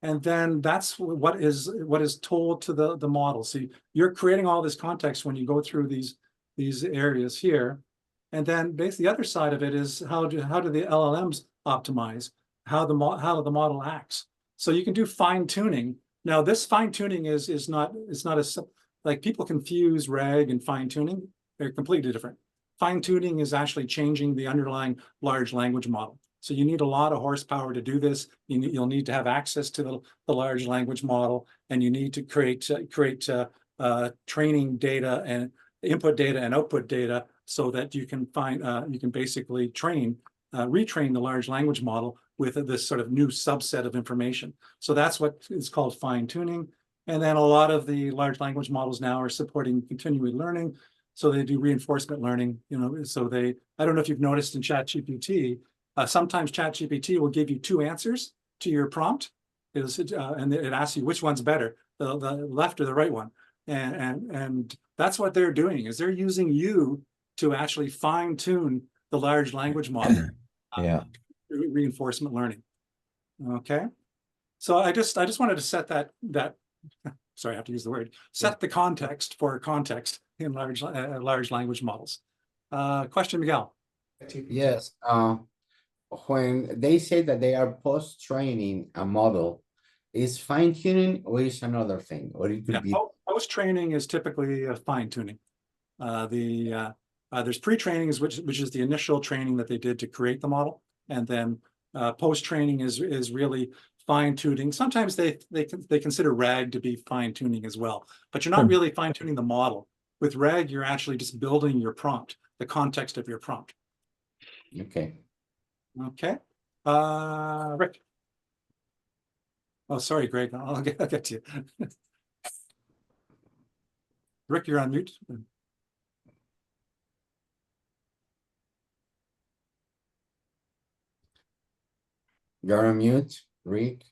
And then that's what is told to the model. So you're creating all this context when you go through these areas here. And then basically the other side of it is how do the LLMs optimize, how the model acts. So you can do fine tuning. Now this fine tuning is not as, like, people confuse RAG and fine tuning. They're completely different. Fine tuning is actually changing the underlying large language model. So you need a lot of horsepower to do this. You'll need to have access to the large language model, and you need to create training data and input data and output data so that you can you can basically retrain the large language model with this sort of new subset of information. So that's what is called fine tuning. And then a lot of the large language models now are supporting continuing learning. So they do reinforcement learning, so I don't know if you've noticed in ChatGPT, sometimes ChatGPT will give you two answers to your prompt, and it asks you which one's better, the left or the right one. And that's what they're doing, is they're using you to actually fine tune the large language model. Yeah. Reinforcement learning. Okay. So I just wanted to set that sorry, I have to use the word, set the context for context in large language models. Question, Miguel. Yes. When they say that they are post-training a model, is fine-tuning or is another thing? Or it could be Post-training is typically fine-tuning. There's pre-training, which is the initial training that they did to create the model, and then post-training is really fine-tuning. Sometimes they consider RAG to be fine-tuning as well, but you're not really fine-tuning the model. With RAG, you're actually just building your prompt, the context of your prompt. okay. Okay. Rick. Oh, sorry, Greg. I'll get to you. Rick, you're on mute. You're on mute, Rick,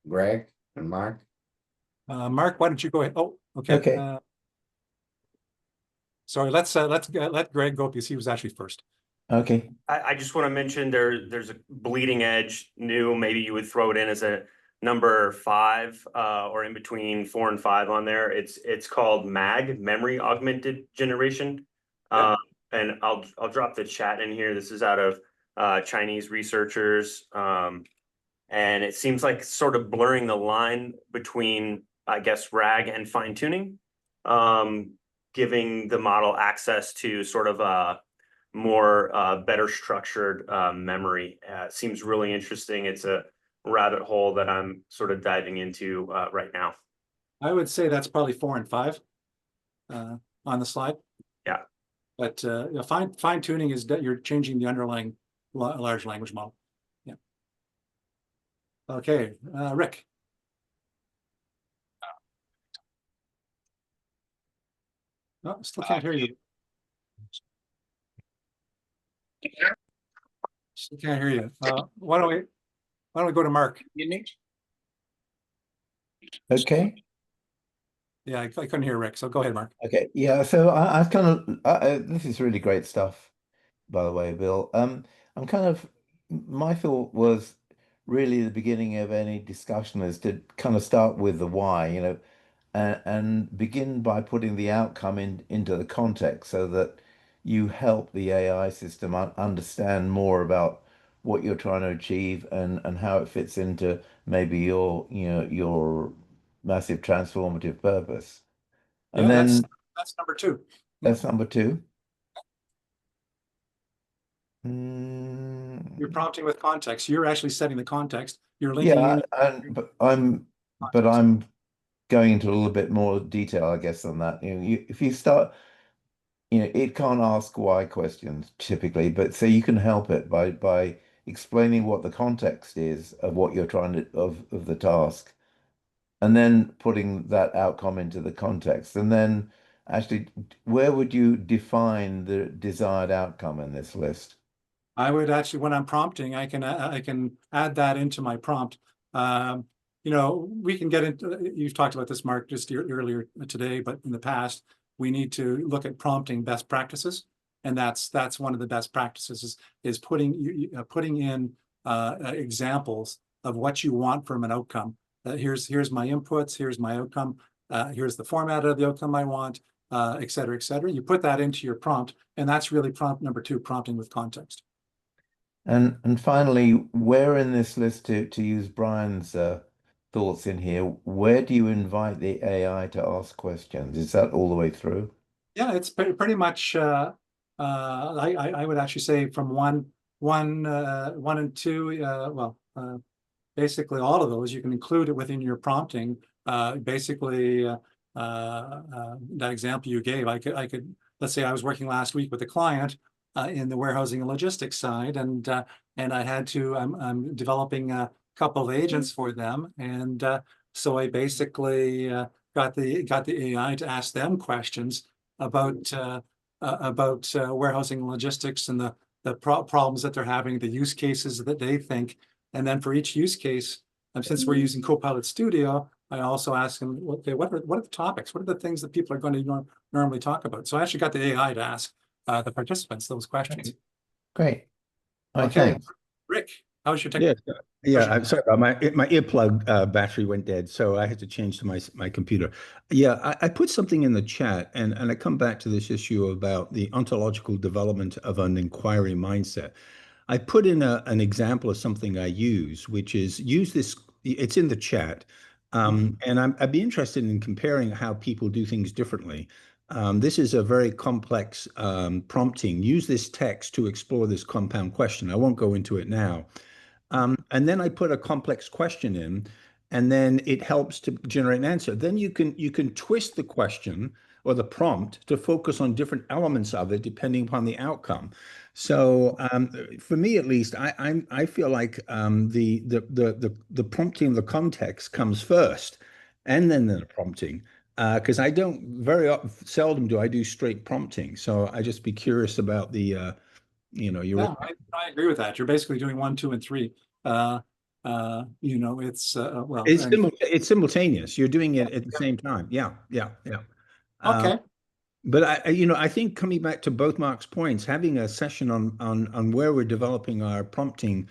Greg, and Mark. Mark, why don't you go ahead? Oh, okay. Okay. Sorry, let Greg go because he was actually first. Okay. I just want to mention there's a bleeding edge new. Maybe you would throw it in as a number 5 or in between 4 and 5 on there. It's called MAG, Memory Augmented Generation. Yeah. And I'll drop the chat in here. This is out of Chinese researchers. And it seems like sort of blurring the line between, I guess, RAG and fine tuning, giving the model access to sort of a more better structured memory. Seems really interesting. It's a rabbit hole that I'm sort of diving into right now. I would say that's probably 4 and 5 on the slide. Yeah. But fine tuning is that you're changing the underlying large language model. Yeah. Okay, Rick. No, still can't hear you. Still can't hear you. Why don't we go to Mark? Okay. Yeah, I couldn't hear Rick, so go ahead, Mark. Okay. Yeah. So I kind of this is really great stuff, by the way, Bill. I'm kind of my thought was really the beginning of any discussion is to kind of start with the why, and begin by putting the outcome into the context so that you help the AI system understand more about what you're trying to achieve and how it fits into maybe your massive transformative purpose. And Yeah, then that's number 2. that's number 2. You're prompting with context. You're actually setting the context. You're linking in. But I'm going into a little bit more detail, I guess, on that. If you start, it can't ask why questions typically, but so you can help it by explaining what the context is of what you're trying to of the task, and then putting that outcome into the context, and then actually, where would you define the desired outcome in this list? I would actually, when I'm prompting, I can add that into my prompt. We can get into, you've talked about this, Mark, just earlier today, but in the past, we need to look at prompting best practices. And that's one of the best practices is putting in examples of what you want from an outcome. Here's my inputs, here's my outcome, here's the format of the outcome I want, et cetera, et cetera. You put that into your prompt, and that's really prompt number 2, prompting with context. And finally, where in this list, to use Bryan's thoughts in here, where do you invite the AI to ask questions? Is that all the way through? Yeah, it's pretty much. I would actually say from one and 2. Basically all of those you can include it within your prompting. That example you gave, I could let's say I was working last week with a client in the warehousing and logistics side, and I had to, I'm developing a couple of agents for them, and so I basically got the AI to ask them questions about warehousing and logistics and the problems that they're having, the use cases that they think, and then for each use case, since we're using Copilot Studio, I also ask them, okay, what are the topics? What are the things that people are going to normally talk about? So I actually got the AI to ask the participants those questions. Great. Okay, Rick, how's your Yeah, technique? I'm sorry about my earplug battery went dead, so I had to change to my computer. Yeah, I put something in the chat, and I come back to this issue about the ontological development of an inquiry mindset. I put in an example of something I use, which is use this. It's in the chat, and I'd be interested in comparing how people do things differently. This is a very complex prompting. Use this text to explore this compound question. I won't go into it now. And then I put a complex question in, and then it helps to generate an answer. Then you can twist the question or the prompt to focus on different elements of it depending upon the outcome. So for me, at least, I feel like the prompting of the context comes first, and then the prompting. Because I don't seldom do I do straight prompting. So I just be curious about the Yeah, I agree with that. You're basically doing 1, 2, and 3. It's well, it's simultaneous. You're doing it at the same time. Yeah. Okay. But I think coming back to both Mark's points, having a session on where we're developing our prompting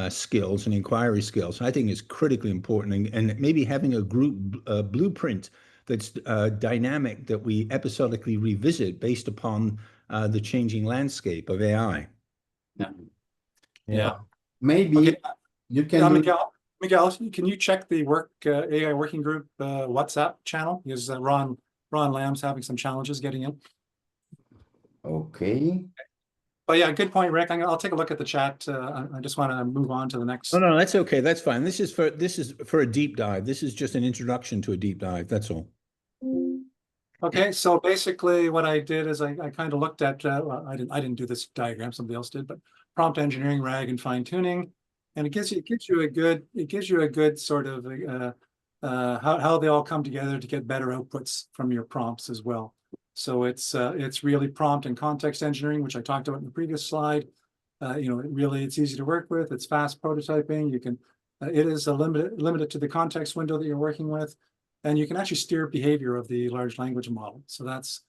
skills and inquiry skills, I think is critically important, and maybe having a group blueprint that's dynamic that we episodically revisit based upon the changing landscape of AI. Yeah. Maybe okay. you can. Miguel, can you check the AI working group WhatsApp channel? Because Ron Lamb's having some challenges getting in. Okay. But yeah, good point, Rick. I'll take a look at the chat. I just want to move on to the next. No, that's okay. That's fine. This is for a deep dive. This is just an introduction to a deep dive. That's all. Okay, so basically what I did is I kind of looked at, well, I didn't do this diagram, somebody else did, but prompt engineering, RAG, and fine tuning, and it gives you a good sort of how they all come together to get better outputs from your prompts as well. So it's really prompt and context engineering, which I talked about in the previous slide. It's easy to work with. It's fast prototyping. You can, it is limited to the context window that you're working with. And you can actually steer behavior of the large language model. So that's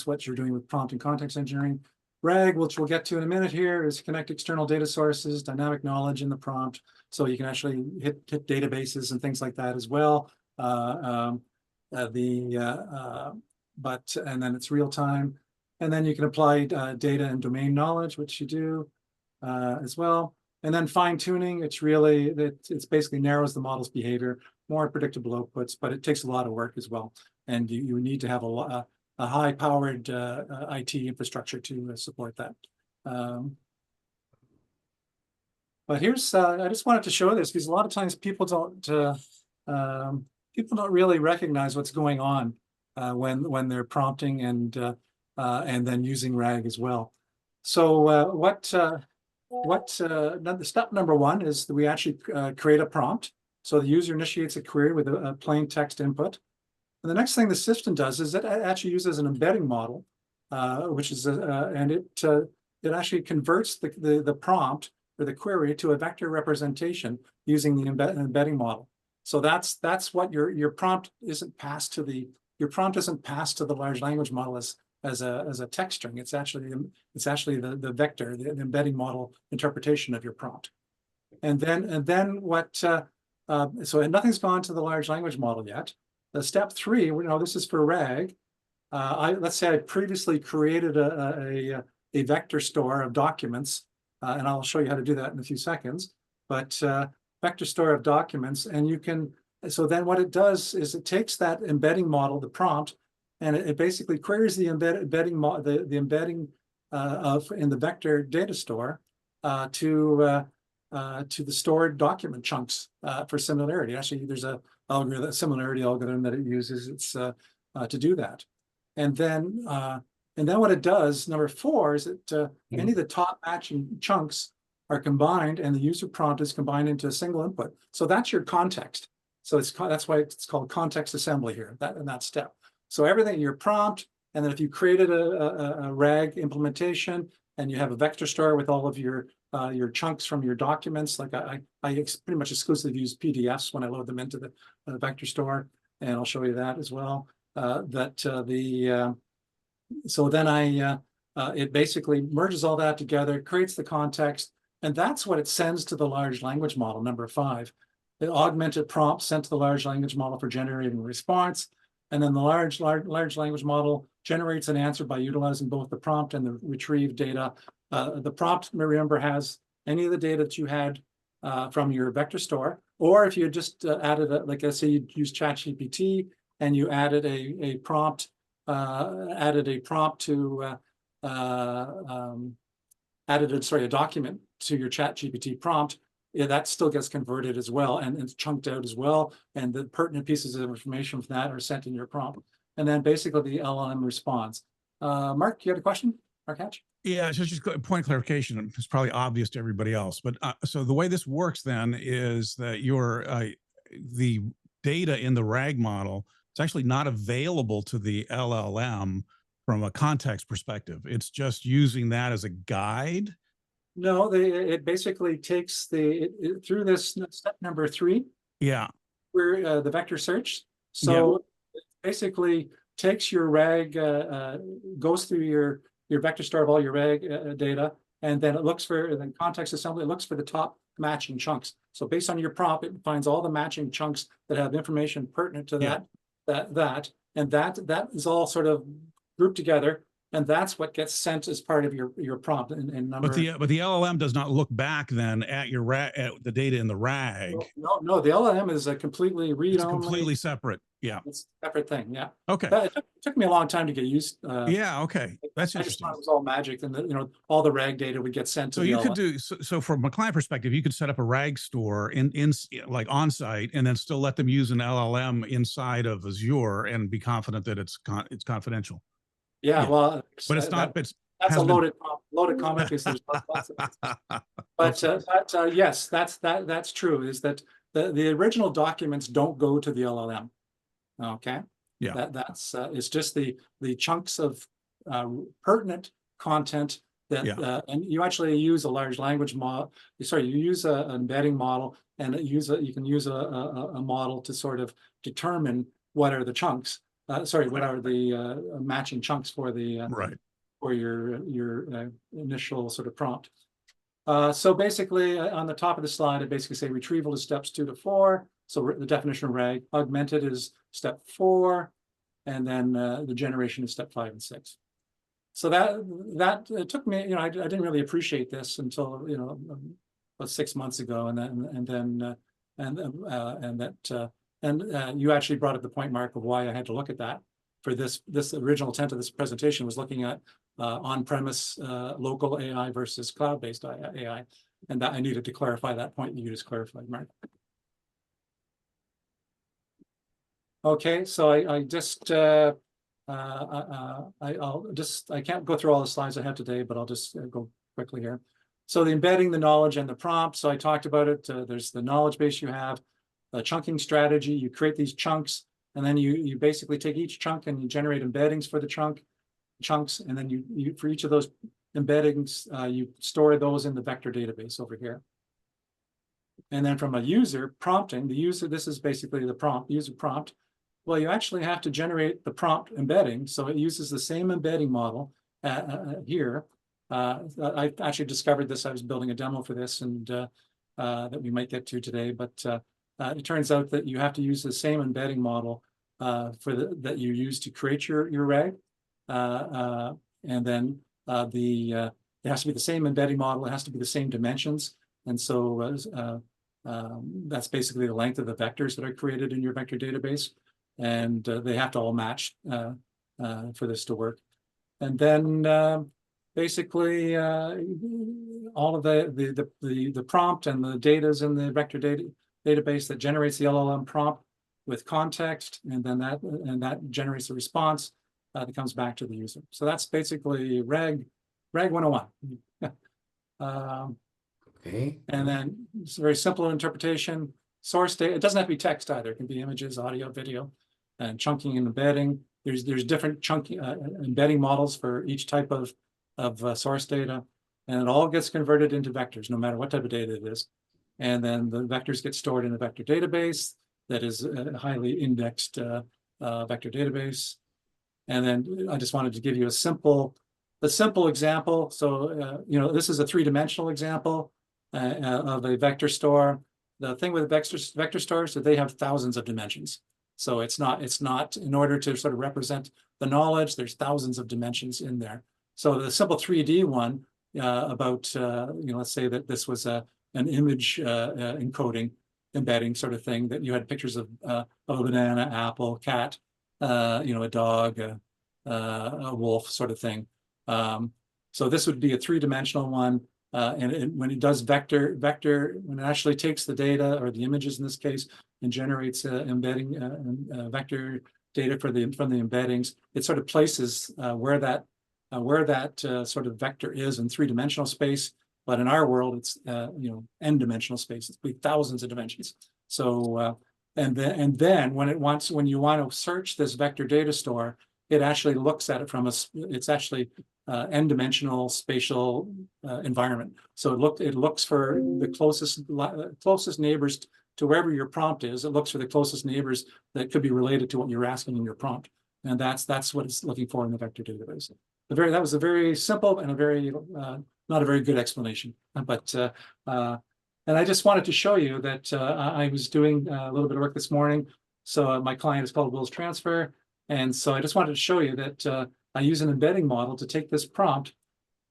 what you're doing with prompt and context engineering. RAG, which we'll get to in a minute here, is connect external data sources, dynamic knowledge in the prompt. So you can actually hit databases and things like that as well. And then it's real time. And then you can apply data and domain knowledge, which you do as well. And then fine tuning, it's basically narrows the model's behavior, more predictable outputs, but it takes a lot of work as well. And you need to have a high-powered IT infrastructure to support that. But here's, I just wanted to show this because a lot of times people don't really recognize what's going on when they're prompting and then using RAG as well. So step number 1 is that we actually create a prompt. So the user initiates a query with a plain text input. And the next thing the system does is it actually uses an embedding model, which is it actually converts the prompt or the query to a vector representation using the embedding model. So that's what your prompt isn't passed to the large language model as a text string. It's actually the vector, the embedding model interpretation of your prompt. And then what? So nothing's gone to the large language model yet. Step 3, this is for RAG. Let's say I previously created a vector store of documents, and I'll show you how to do that in a few seconds. But vector store of documents, and you can. So then what it does is it takes that embedding model, the prompt, and it basically queries the embedding in the vector data store to the stored document chunks for similarity. Actually, there's a similarity algorithm that it uses to do that. And then And then what it does, number 4, is that any of the top matching chunks are combined, and the user prompt is combined into a single input. So that's your context. So that's why it's called context assembly here, in that step. So everything, your prompt, and then if you created a RAG implementation and you have a vector store with all of your chunks from your documents, like I pretty much exclusively use PDFs when I load them into the vector store, and I'll show you that as well. So then it basically merges all that together, creates the context, and that's what it sends to the large language model, number 5. The augmented prompt sent to the large language model for generating a response, and then the large language model generates an answer by utilizing both the prompt and the retrieved data. The prompt, remember, has any of the data that you had from your vector store, or if you just added, like I say, you use ChatGPT and you added a prompt to a document to your ChatGPT prompt, that still gets converted as well, and it's chunked out as well, and the pertinent pieces of information from that are sent in your prompt, and then basically the LLM responds. Mark, you had a question? Mark Hatch? Yeah, just a point of clarification. It's probably obvious to everybody else, but so the way this works then is that the data in the RAG model, it's actually not available to the LLM from a context perspective. It's just using that as a guide. No, it basically takes through this step number 3. Yeah. Where the vector search. So it basically takes your RAG, goes through your vector store of all your RAG data, and then it looks for, the context assembly, it looks for the top matching chunks. So based on your prompt, it finds all the matching chunks that have information pertinent to that, and that is all sort of grouped together. And that's what gets sent as part of your prompt. But the LLM does not look back then at your at the data in the RAG. No, the LLM is a completely read-only. It's completely separate. Yeah, it's a separate thing. Yeah. Okay. It took me a long time to get used. Yeah. Okay. That's interesting. I just thought it was all magic, and all the RAG data would get sent to. So you could do so from a client perspective, you could set up a RAG store in like on site, and then still let them use an LLM inside of Azure and be confident that it's confidential. Yeah, well, but it's not. That's a loaded comment because there's lots of but yes, that's true. Is that the original documents don't go to the LLM? Okay. Yeah. That's it's just the chunks of pertinent content that and you actually use a large language model. Sorry, you use an embedding model, and you can use a model to sort of determine what are the chunks. What are the matching chunks for the for your initial sort of prompt. So basically, on the top of the slide, I basically say retrieval is steps 2 to 4. So the definition of RAG, augmented is step 4, and then the generation is step 5 and 6. So that it took me, I didn't really appreciate this until about 6 months ago, and you actually brought up the point, Mark, of why I had to look at that. For this original intent of this presentation was looking at on-premise local AI versus cloud-based AI, and that I needed to clarify that point that you just clarified, Mark. Okay, so I can't go through all the slides I have today, but I'll just go quickly here. So the embedding the knowledge and the prompt. So I talked about it. There's the knowledge base you have. A chunking strategy, you create these chunks, and then you basically take each chunk and you generate embeddings for the chunks, and then you for each of those embeddings, you store those in the vector database over here. And then from a user prompting, this is basically the prompt, user prompt. Well, you actually have to generate the prompt embedding, so it uses the same embedding model here. I actually discovered this. I was building a demo for this, and that we might get to today, but it turns out that you have to use the same embedding model that you use to create your RAG, and then it has to be the same embedding model. It has to be the same dimensions, and so that's basically the length of the vectors that are created in your vector database, and they have to all match for this to work. And then basically all of the prompt and the data is in the vector database that generates the LLM prompt with context, and then that generates a response. that comes back to the user. So that's basically reg 101. Okay. And then it's a very simple interpretation. Source data, it doesn't have to be text either. It can be images, audio, video, and chunking and embedding. There's different chunking embedding models for each type of source data, and it all gets converted into vectors, no matter what type of data it is. And then the vectors get stored in a vector database that is a highly indexed vector database. And then I just wanted to give you a simple example. So you know, this is a three-dimensional example of a vector store. The thing with vector stores is that they have thousands of dimensions. So it's not in order to sort of represent the knowledge, there's thousands of dimensions in there. So the simple 3D one about, you know, let's say that this was an image encoding, embedding sort of thing, that you had pictures of a banana, apple, cat, you know, a dog, a wolf sort of thing. So this would be a three-dimensional one. And when it does vector, when it actually takes the data or the images in this case and generates embedding vector data from the embeddings, it sort of places where that sort of vector is in three-dimensional space. But in our world, it's you know, n-dimensional space. It's thousands of dimensions. So and then when you want to search this vector data store, it actually looks at it from it's actually n-dimensional spatial environment. So it looks for the closest neighbors to wherever your prompt is. It looks for the closest neighbors that could be related to what you're asking in your prompt, and that's what it's looking for in the vector database. That was a very simple and a very not a very good explanation, but and I just wanted to show you that I was doing a little bit of work this morning. So my client is called Will's Transfer, and so I just wanted to show you that I use an embedding model to take this prompt,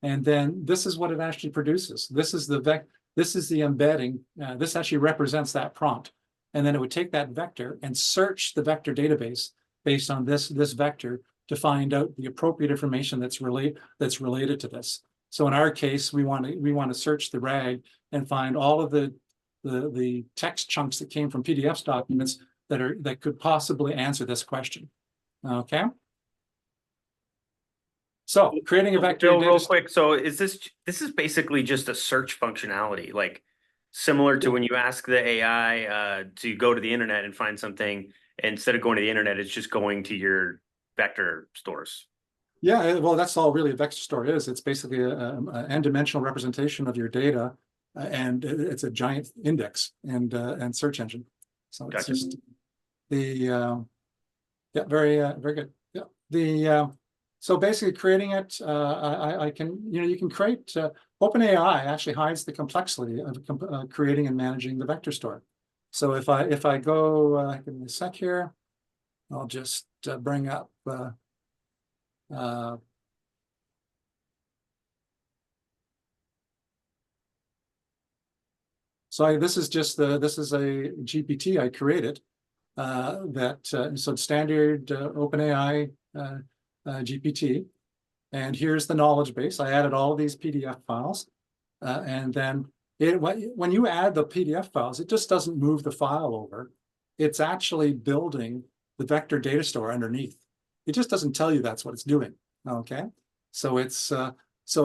and then this is what it actually produces. This is the embedding. This actually represents that prompt, and then it would take that vector and search the vector database based on this vector to find out the appropriate information that's related to this. So in our case, we want to search the RAG and find all of the text chunks that came from PDF documents that could possibly answer this question. Okay. So creating a vector Bill, real quick. So this is basically just a search functionality, like similar to when you ask the AI to go to the internet and find something. Instead of going to the internet, it's just going to your vector stores. Yeah, well, that's all really a vector store is. It's basically an n-dimensional representation of your data, and it's a giant index and search engine. So it's just the yeah, very good. Yeah, so basically creating it, I can, you know, you can create. OpenAI actually hides the complexity of creating and managing the vector store. So if I go, give me a sec here, I'll just bring up. So this is a GPT I created so standard OpenAI GPT, and here's the knowledge base. I added all of these PDF files, and then when you add the PDF files, it just doesn't move the file over. It's actually building the vector data store underneath. It just doesn't tell you that's what it's doing. Okay, so it's it's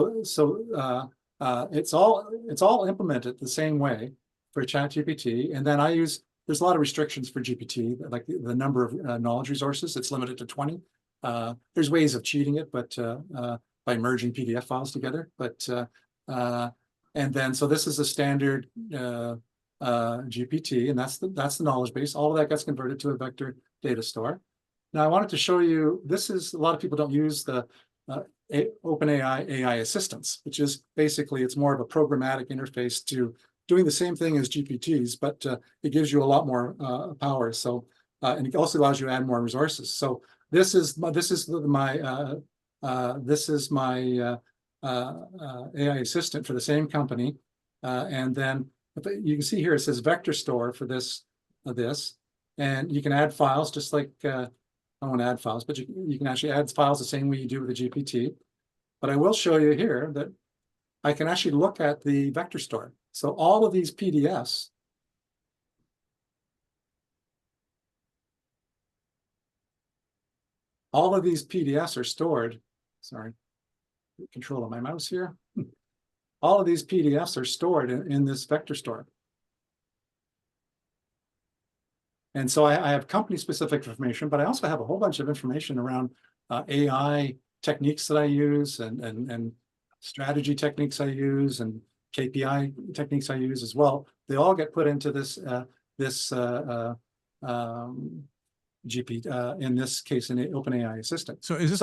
all implemented the same way for ChatGPT, and then there's a lot of restrictions for GPT, like the number of knowledge resources. It's limited to 20. There's ways of cheating it, but by merging PDF files together. But and then so this is a standard GPT, and that's the knowledge base. All of that gets converted to a vector data store. Now I wanted to show you, a lot of people don't use the OpenAI AI assistants, which is basically, it's more of a programmatic interface to doing the same thing as GPTs, but it gives you a lot more power. So and it also allows you to add more resources. So this is my AI assistant for the same company, and then you can see here it says vector store for this, and you can add files just like. I don't want to add files, but you can actually add files the same way you do with the GPT. But I will show you here that I can actually look at the vector store. So all of these PDFs all of these PDFs are stored. Sorry, control of my mouse here. All of these PDFs are stored in this vector store. And so I have company-specific information, but I also have a whole bunch of information around AI techniques that I use and strategy techniques I use and KPI techniques I use as well. They all get put into this GP, in this case, an OpenAI assistant. So is this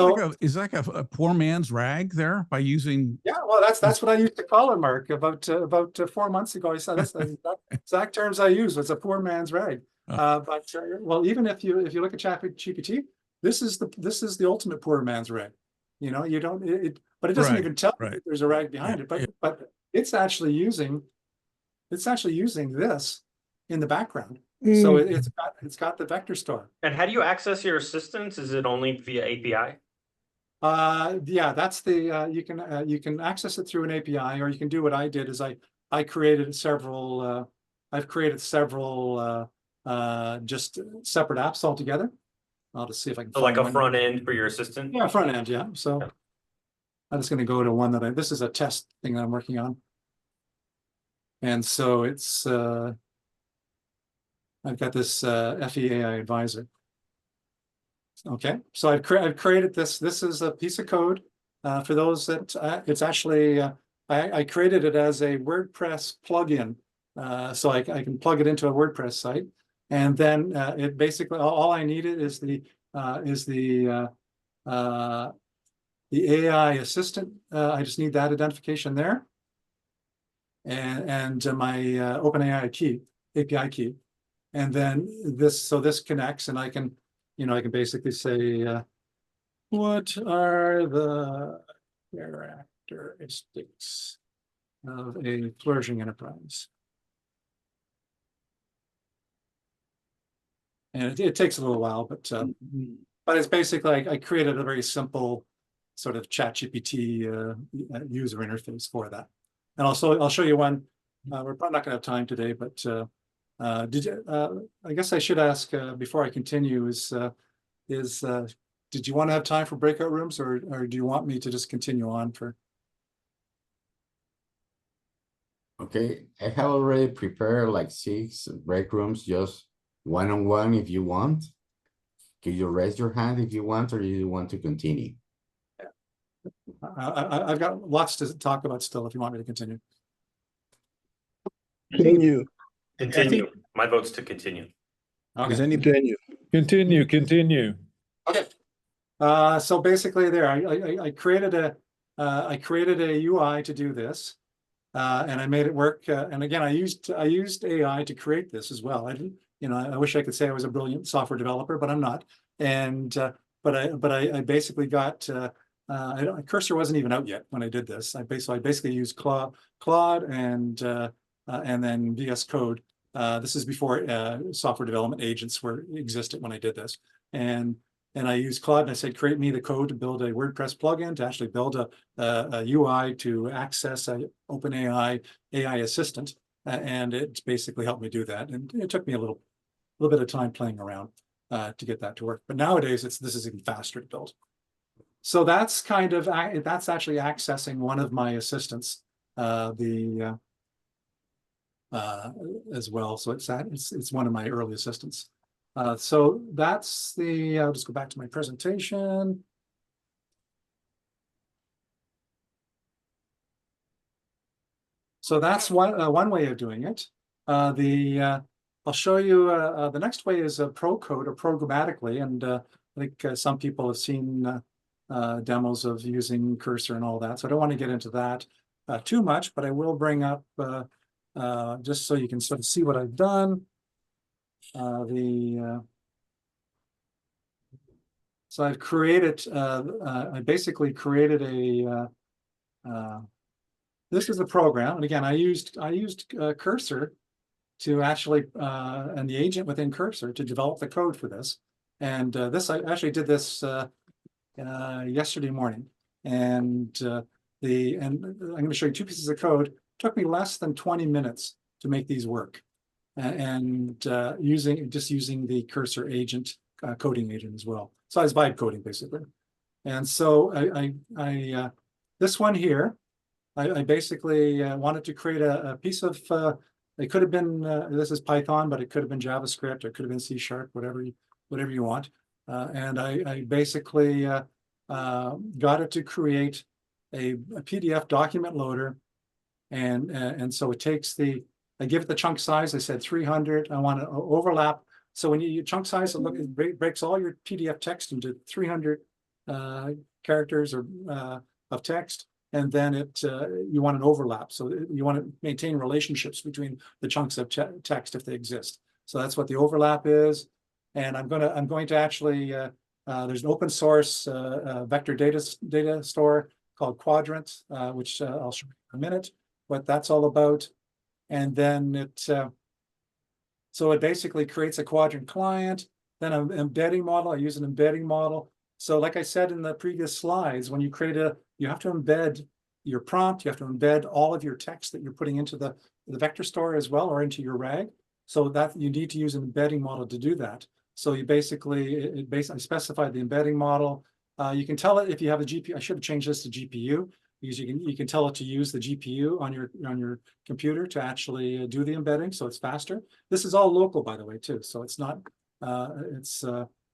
like a poor man's rag there by using? Yeah, well, that's what I used to call it, Mark. About 4 months ago, I said that's the exact terms I use. It's a poor man's rag. Well, even if you look at ChatGPT, this is the ultimate poor man's rag. You know, you don't but it doesn't even tell you that there's a rag behind it. But it's actually using this in the background. So it's got the vector store. And how do you access your assistants? Is it only via API? Yeah, that's the you can access it through an API, or you can do what I did is I created several I've created several just separate apps altogether. I'll just see if I can So like a front end for your assistant? Yeah, front end, yeah. So I'm just going to go to one that this is a test thing that I'm working on. And so it's I've got this FEAI advisor. Okay, so I've created this. This is a piece of code for those that it's actually I created it as a WordPress plugin, so I can plug it into a WordPress site, and then it basically all I needed is the AI assistant. I just need that identification there, and my OpenAI key, API key, and then this connects, and I can basically say, what are the characteristics of a flourishing enterprise? And it takes a little while, but it's basically, I created a very simple sort of ChatGPT user interface for that. And also, I'll show you one. We're probably not going to have time today, but I guess I should ask before I continue did you want to have time for breakout rooms, or do you want me to just continue on for? Okay, I have already prepared like 6 break rooms, just one-on-one if you want. Can you raise your hand if you want, or you want to continue? I've got lots to talk about still if you want me to continue. Continue. My vote's to continue. Okay. Continue. Okay. So basically there, I created a UI to do this, and I made it work. And again, I used AI to create this as well. I didn't, I wish I could say I was a brilliant software developer, but I'm not. And but I basically got Cursor wasn't even out yet when I did this. I basically used Claude and then VS Code. This is before software development agents existed when I did this. And I used Claude, and I said, create me the code to build a WordPress plugin to actually build a UI to access an OpenAI AI assistant. And it basically helped me do that. And it took me a little bit of time playing around to get that to work. But nowadays, this is even faster to build. So that's that's actually accessing one of my assistants, as well. So it's one of my early assistants. So that's I'll just go back to my presentation. So that's one way of doing it. I'll show you the next way is pro code or programmatically, and I think some people have seen demos of using Cursor and all that. So I don't want to get into that too much, but I will bring up just so you can sort of see what I've done. So I've created, I basically created this is the program. And again, I used Cursor to actually, and the agent within Cursor to develop the code for this. And I actually did this yesterday morning. And I'm going to show you 2 pieces of code. It took me less than 20 minutes to make these work. And using the Cursor agent, coding agent as well. So I was vibe coding basically. And so this one here, I basically wanted to create a piece of, it could have been, this is Python, but it could have been JavaScript, or it could have been C#, whatever you want. And I basically got it to create a PDF document loader. And so it takes I give it the chunk size. I said 300. I want to overlap. So when you chunk size, it breaks all your PDF text into 300 characters or of text. And then you want an overlap. So you want to maintain relationships between the chunks of text if they exist. So that's what the overlap is. And I'm going to actually, there's an open source vector data store called Quadrant, which I'll show you in a minute what that's all about. And then so it basically creates a Quadrant client, then an embedding model. I use an embedding model. So like I said in the previous slides, when you create you have to embed your prompt, you have to embed all of your text that you're putting into the vector store as well, or into your RAG. So that you need to use an embedding model to do that. So you basically, I specified the embedding model. You can tell it if you have a GPU. I should have changed this to GPU, because you can tell it to use the GPU on your computer to actually do the embedding, so it's faster. This is all local, by the way, too. So it's not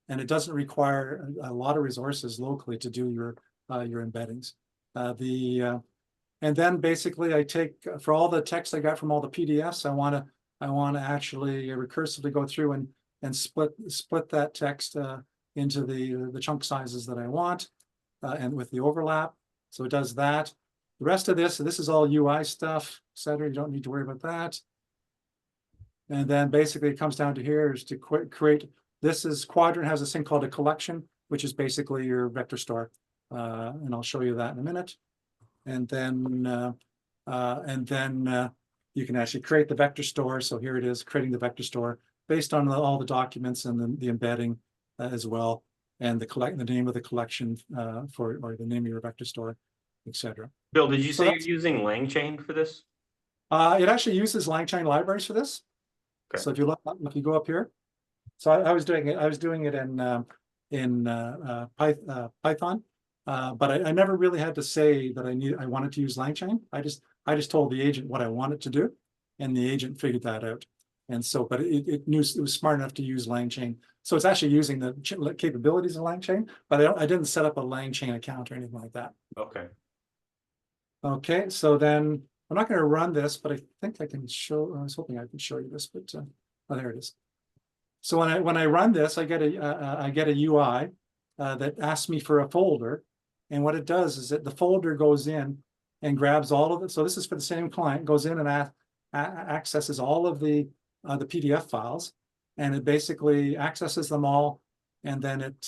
and it doesn't require a lot of resources locally to do your embeddings. And then basically I take, for all the text I got from all the PDFs, I want to actually recursively go through and split that text into the chunk sizes that I want, and with the overlap. So it does that. The rest of this is all UI stuff, etc. You don't need to worry about that. And then basically it comes down to here is to create, Quadrant has this thing called a collection, which is basically your vector store. And I'll show you that in a minute. And then you can actually create the vector store. So here it is, creating the vector store based on all the documents and the embedding as well, and the name of the collection or the name of your vector store, etc. Bill, did you say you're using LangChain for this? It actually uses LangChain libraries for this. Okay. So if you go up here, so I was doing it in Python, but I never really had to say that I wanted to use LangChain. I just told the agent what I wanted to do, and the agent figured that out. And so, but it was smart enough to use LangChain. So it's actually using the capabilities of LangChain, but I didn't set up a LangChain account or anything like that. Okay. Okay, so then I'm not going to run this, but I think I can show. I was hoping I could show you this, but oh, there it is. So when I run this, I get a UI that asks me for a folder, and what it does is that the folder goes in and grabs all of it. So this is for the same client. Goes in and accesses all of the PDF files, and it basically accesses them all, and then it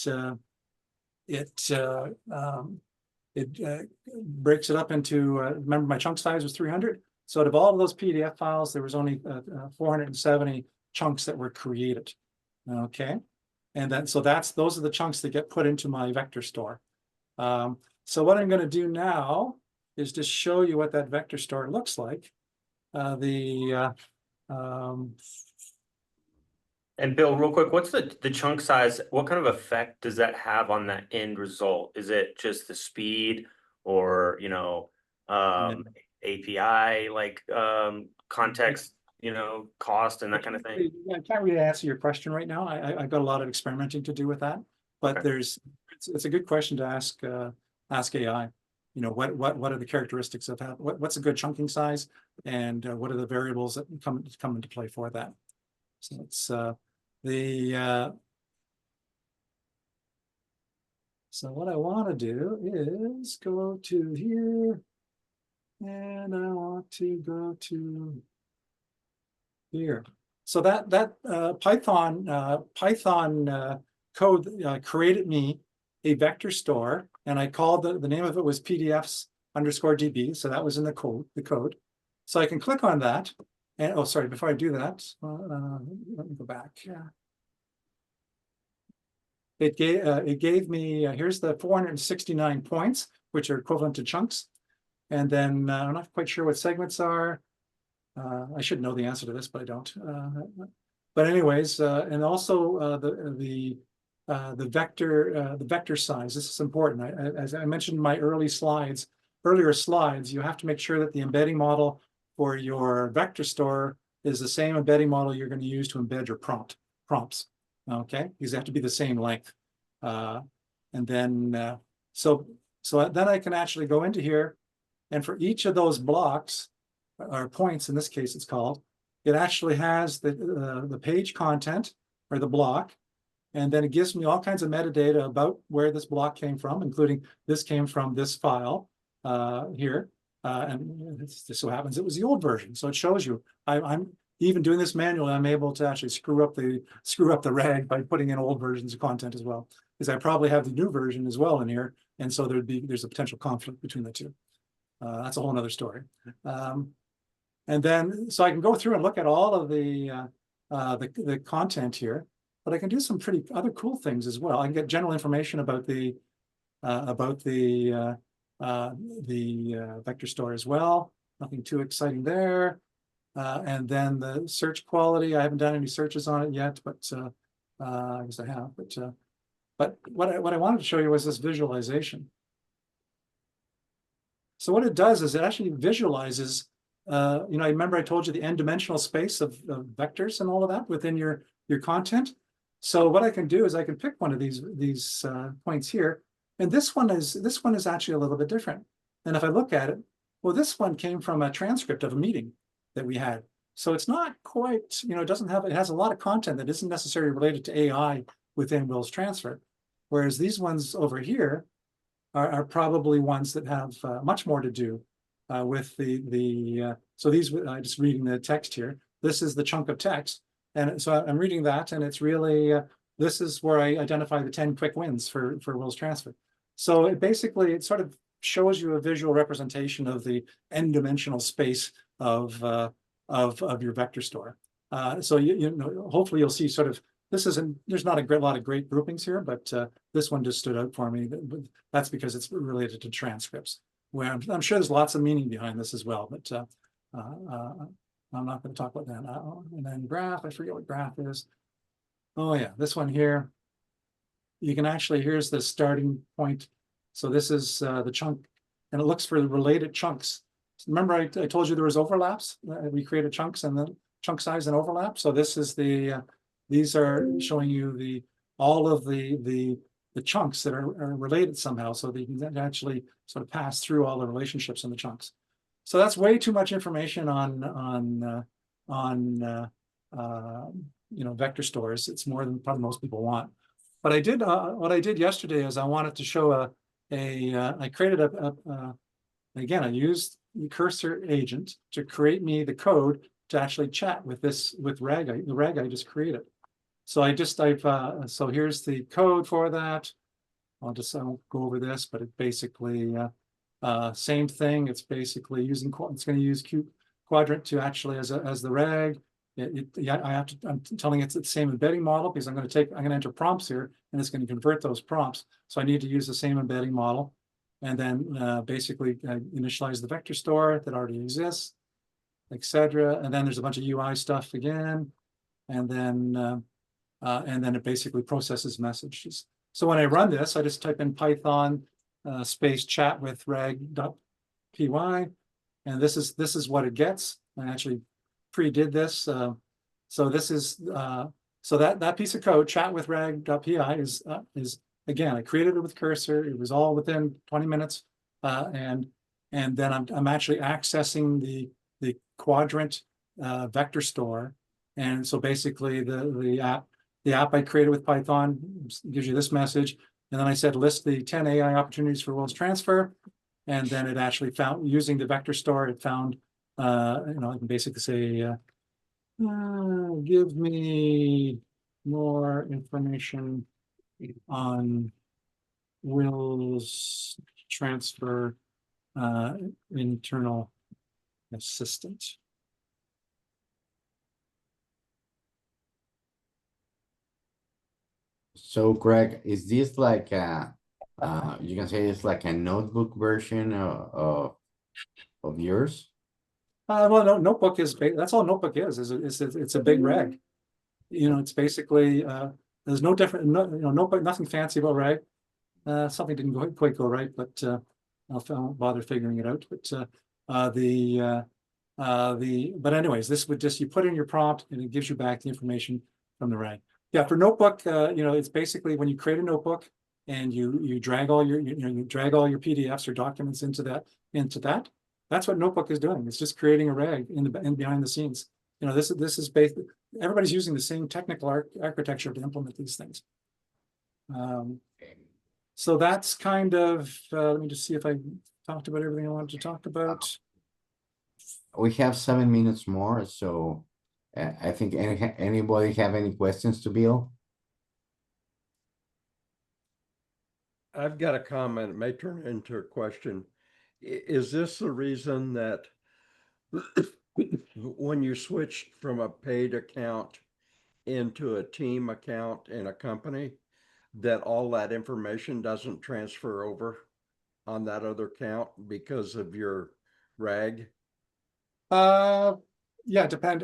breaks it up into. Remember, my chunk size was 300. So out of all of those PDF files, there was only 470 chunks that were created. Okay, and then those are the chunks that get put into my vector store. So what I'm going to do now is just show you what that vector store looks like. And Bill, real quick, what's the chunk size? What kind of effect does that have on that end result? Is it just the speed, or API context, cost and that kind of thing? I can't really answer your question right now. I've got a lot of experimenting to do with that, but Okay. It's a good question to ask AI. What are the characteristics of what's a good chunking size, and what are the variables that come into play for that? So it's so what I want to do is go to here, and I want to go to here. So that Python code created me a vector store, and I called the name of it was PDFs_DB. So that was in the code. So I can click on that. And oh, sorry, before I do that, let me go back. Yeah. It gave me, here's the 469 points, which are equivalent to chunks. And then I'm not quite sure what segments are. I should know the answer to this, but I don't. But anyways, and also the vector size. This is important. As I mentioned in my earlier slides, you have to make sure that the embedding model for your vector store is the same embedding model you're going to use to embed your prompts. Okay, these have to be the same length. And then so then I can actually go into here, and for each of those blocks or points, in this case it's called, it actually has the page content or the block, and then it gives me all kinds of metadata about where this block came from, including this came from this file here. And it just so happens it was the old version. So it shows you, I'm even doing this manually, I'm able to actually screw up the rag by putting in old versions of content as well, because I probably have the new version as well in here. And so there's a potential conflict between the two. That's a whole nother story. And then, so I can go through and look at all of the content here, but I can do some pretty other cool things as well. I can get general information about the vector store as well. Nothing too exciting there. And then the search quality, I haven't done any searches on it yet, but I guess I have. But what I wanted to show you was this visualization. So what it does is it actually visualizes, I remember I told you the n-dimensional space of vectors and all of that within your content. So what I can do is I can pick one of these points here, and this one is actually a little bit different. And if I look at it, well, this one came from a transcript of a meeting that we had. So it's not quite, it has a lot of content that isn't necessarily related to AI within Will's transfer. Whereas these ones over here are probably ones that have much more to do with so these, just reading the text here, this is the chunk of text. And so I'm reading that, and it's really, this is where I identify the 10 quick wins for Will's transfer. So it sort of shows you a visual representation of the n-dimensional space of your vector store. So hopefully you'll see sort of, there's not a lot of great groupings here, but this one just stood out for me. That's because it's related to transcripts, where I'm sure there's lots of meaning behind this as well, but I'm not going to talk about that. And then graph, I forget what graph is. Oh yeah, this one here. You can actually, here's the starting point. So this is the chunk, and it looks for the related chunks. Remember I told you there was overlaps? We created chunks and then chunk size and overlap. So this is these are showing you all of the chunks that are related somehow, so that you can actually sort of pass through all the relationships in the chunks. So that's way too much information on vector stores. It's more than probably most people want. But I did what I did yesterday is I wanted to show I created again, I used the cursor agent to create me the code to actually chat with the rag I just created. So so here's the code for that. I won't go over this, but it basically same thing. It's basically it's going to use quadrant to actually as the rag. I'm telling it's the same embedding model because I'm going to enter prompts here, and it's going to convert those prompts. So I need to use the same embedding model, and then basically initialize the vector store that already exists, etc. And then there's a bunch of UI stuff again, and then it basically processes messages. So when I run this, I just type in Python space chat with rag.py, and this is what it gets. I actually pre-did this. So this is so that piece of code, chat with rag.py, is again, I created it with cursor. It was all within 20 minutes, and then I'm actually accessing the quadrant vector store. And so basically the app I created with Python gives you this message. And then I said, list the 10 AI opportunities for Will's transfer. And then it actually found, using the vector store, it found, I can basically say, give me more information on Will's transfer internal assistant. So Greg, is this like you can say it's like a notebook version of yours? Well, no, notebook is that's all notebook is. It's a big rag. It's basically There's no different, nothing fancy about RAG. Something didn't quite go right, but I'll bother figuring it out. But but anyways, this would just, you put in your prompt and it gives you back the information from the RAG. Yeah, for notebook, it's basically when you create a notebook and you drag all your you drag all your PDFs or documents into that. That's what notebook is doing. It's just creating a RAG in behind the scenes. This is basically, everybody's using the same technical architecture to implement these things. So that's kind of, let me just see if I talked about everything I wanted to talk about. We have 7 minutes more, so I think anybody have any questions to Bill? I've got a comment. It may turn into a question. Is this the reason that when you switch from a paid account into a team account in a company, that all that information doesn't transfer over on that other account because of your RAG? Yeah,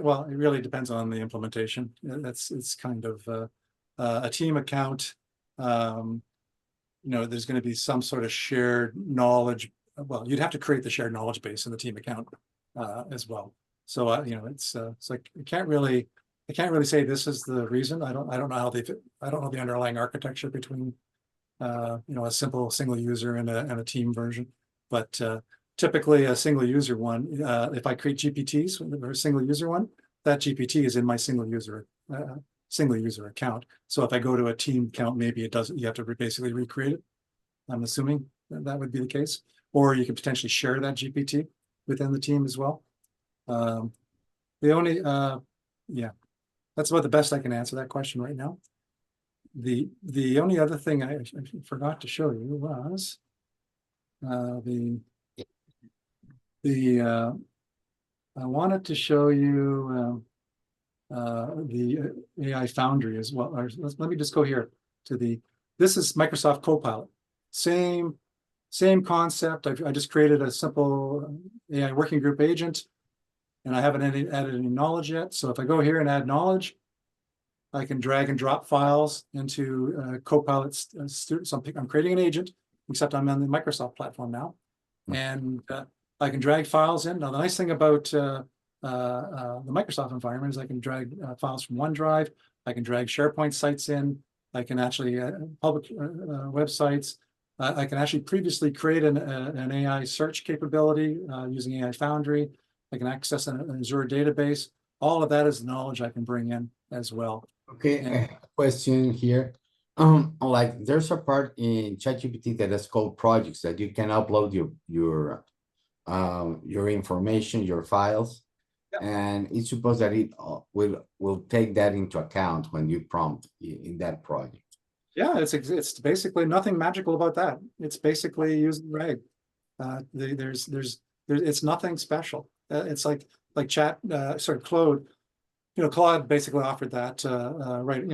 well, it really depends on the implementation. It's kind of a team account. There's going to be some sort of shared knowledge. Well, you'd have to create the shared knowledge base in the team account as well. So it's like I can't really say this is the reason. I don't know how I don't know the underlying architecture between a simple single user and a team version, but typically a single user one, if I create GPTs or a single user one, that GPT is in my single user account. So if I go to a team account, maybe it doesn't, you have to basically recreate it. I'm assuming that would be the case. Or you can potentially share that GPT within the team as well. Yeah, that's about the best I can answer that question right now. The only other thing I forgot to show you was I wanted to show you the AI Foundry as well. Let me just go here to this is Microsoft Copilot. Same concept. I just created a simple AI working group agent, and I haven't added any knowledge yet. So if I go here and add knowledge, I can drag and drop files into Copilot student. So I'm creating an agent, except I'm on the Microsoft platform now. And I can drag files in. Now, the nice thing about the Microsoft environment is I can drag files from OneDrive. I can drag SharePoint sites in. I can actually public websites. I can actually previously create an AI search capability using AI Foundry. I can access an Azure database. All of that is knowledge I can bring in as well. Okay, a question here. Like there's a part in ChatGPT that is called projects that you can upload your information, your files, and it's supposed that it will take that into account when you prompt in that project. Yeah, it's basically nothing magical about that. It's basically using RAG. It's nothing special. It's like chat, Claude. Claude basically offered that right,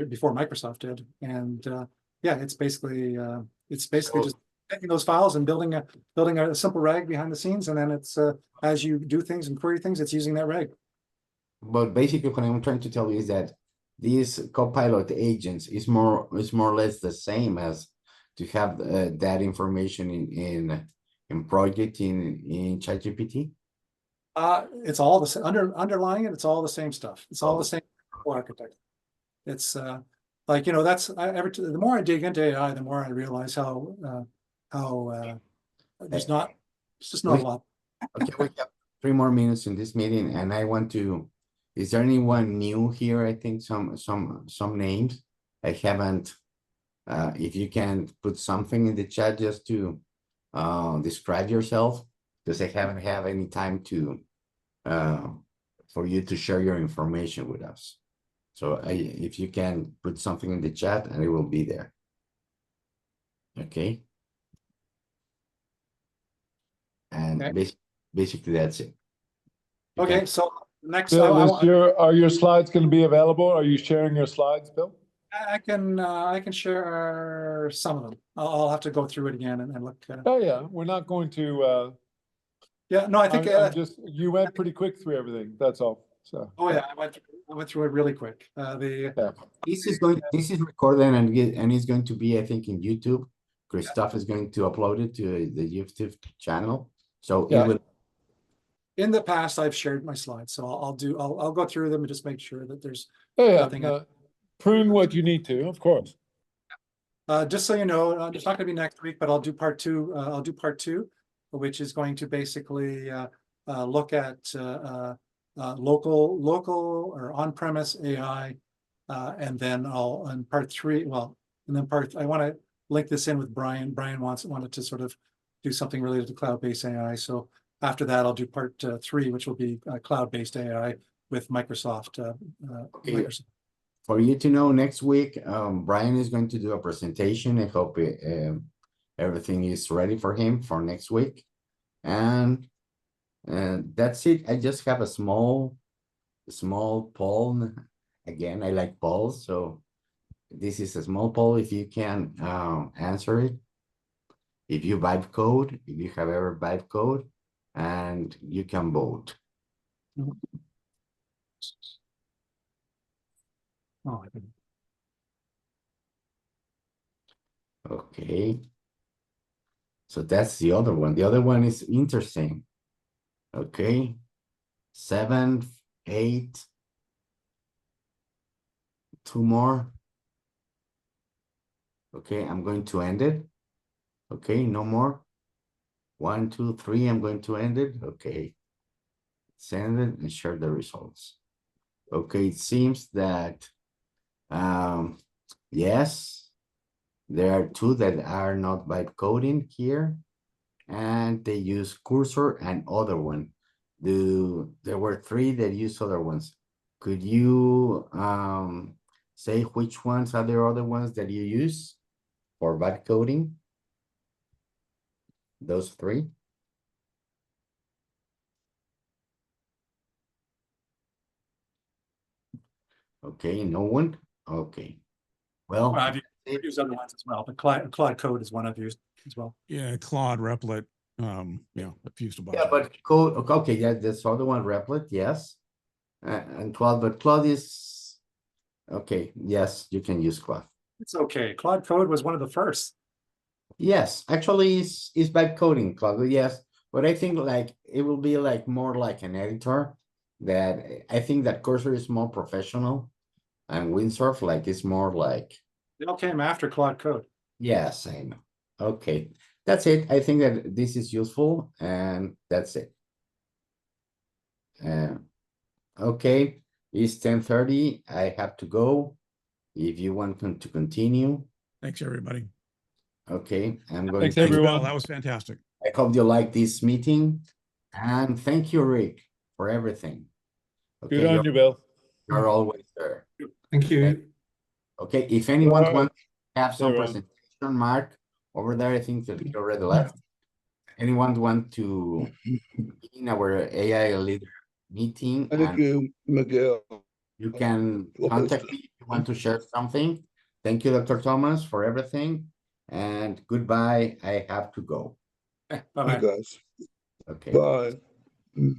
before Microsoft did, and yeah, it's basically just taking those files and building a simple RAG behind the scenes, and then it's as you do things and query things, it's using that RAG. But basically, what I'm trying to tell you is that these Copilot agents is more or less the same as to have that information in project in ChatGPT. It's all the same. Underlying it, it's all the same stuff. It's all the same architecture. It's like that's the more I dig into AI, the more I realize how it's just not a lot. Okay, we have 3 more minutes in this meeting, and I want to. Is there anyone new here? I think some names I haven't. If you can put something in the chat just to describe yourself, because I haven't had any time to for you to share your information with us. So if you can put something in the chat, and it will be there. Okay. And basically that's it. Okay, so next, Bill, are your slides going to be available? Are you sharing your slides, Bill? I can share some of them. I'll have to go through it again and look. Oh yeah, we're not going to. Yeah, no, I think you went pretty quick through everything. That's all. So. Oh yeah, I went through it really quick. This is recorded and it's going to be, I think, in YouTube. Christoph is going to upload it to the YouTube channel. So it will. In the past, I've shared my slides, so I'll go through them and just make sure that there's nothing. Prune what you need to, of course. Just so you know, it's not going to be next week, but I'll do part two. I'll do part two, which is going to basically look at local or on-premise AI, and then on part three. Well, and then I want to link this in with Bryan. Bryan wanted to sort of do something related to cloud-based AI. So after that, I'll do part three, which will be cloud-based AI with Microsoft. Okay. Microsoft. For you to know, next week, Bryan is going to do a presentation. I hope everything is ready for him for next week. And that's it. I just have a small poll. Again, I like polls. So this is a small poll. If you can answer it. If you vibe code, if you have ever vibe code, and you can vote. Oh, I didn't. Okay. So that's the other one. The other one is interesting. Okay. 7, 8. 2 more. Okay, I'm going to end it. Okay, no more. 1, 2, 3, I'm going to end it. Okay. Send it and share the results. Okay, it seems that yes, there are 2 that are not vibe coding here, and they use cursor and other one. There were 3 that use other ones. Could you say which ones are the other ones that you use for vibe coding? Those 3. Okay, no one. Okay. Well, I've used other ones as well, but Claude Code is one I've used as well. Yeah, Claude, Replit, yeah, I've used a bunch. Yeah, but code. Okay, yeah, that's other one. Replit, yes, and Claude, but Claude is okay. Yes, you can use Claude. It's okay. Claude Code was one of the first. Yes, actually, it's vibe coding, Claude. Yes, but I think like it will be like more like an editor. That I think that Cursor is more professional, and Windsurf like is more like. They all came after Claude Code. Yes, I know. Okay, that's it. I think that this is useful, and that's it. Okay, it's 10:30. I have to go. If you want to continue. Thanks, everybody. Okay, I'm going Thanks, to. everyone. That was fantastic. I hope you like this meeting, and thank you, Rick, for everything. Okay, Good on you, Bill. you're always there. Thank you. Okay, if anyone Bye. wants to have some Everyone. presentation, Mark, over there, I think that he already left. Anyone want to be in our AI leader meeting? Thank you, Miguel. You can contact me if you want to share something. Thank you, Dr. Thomas, for everything. And goodbye. I have to go. Bye-bye. You guys. Okay. Bye.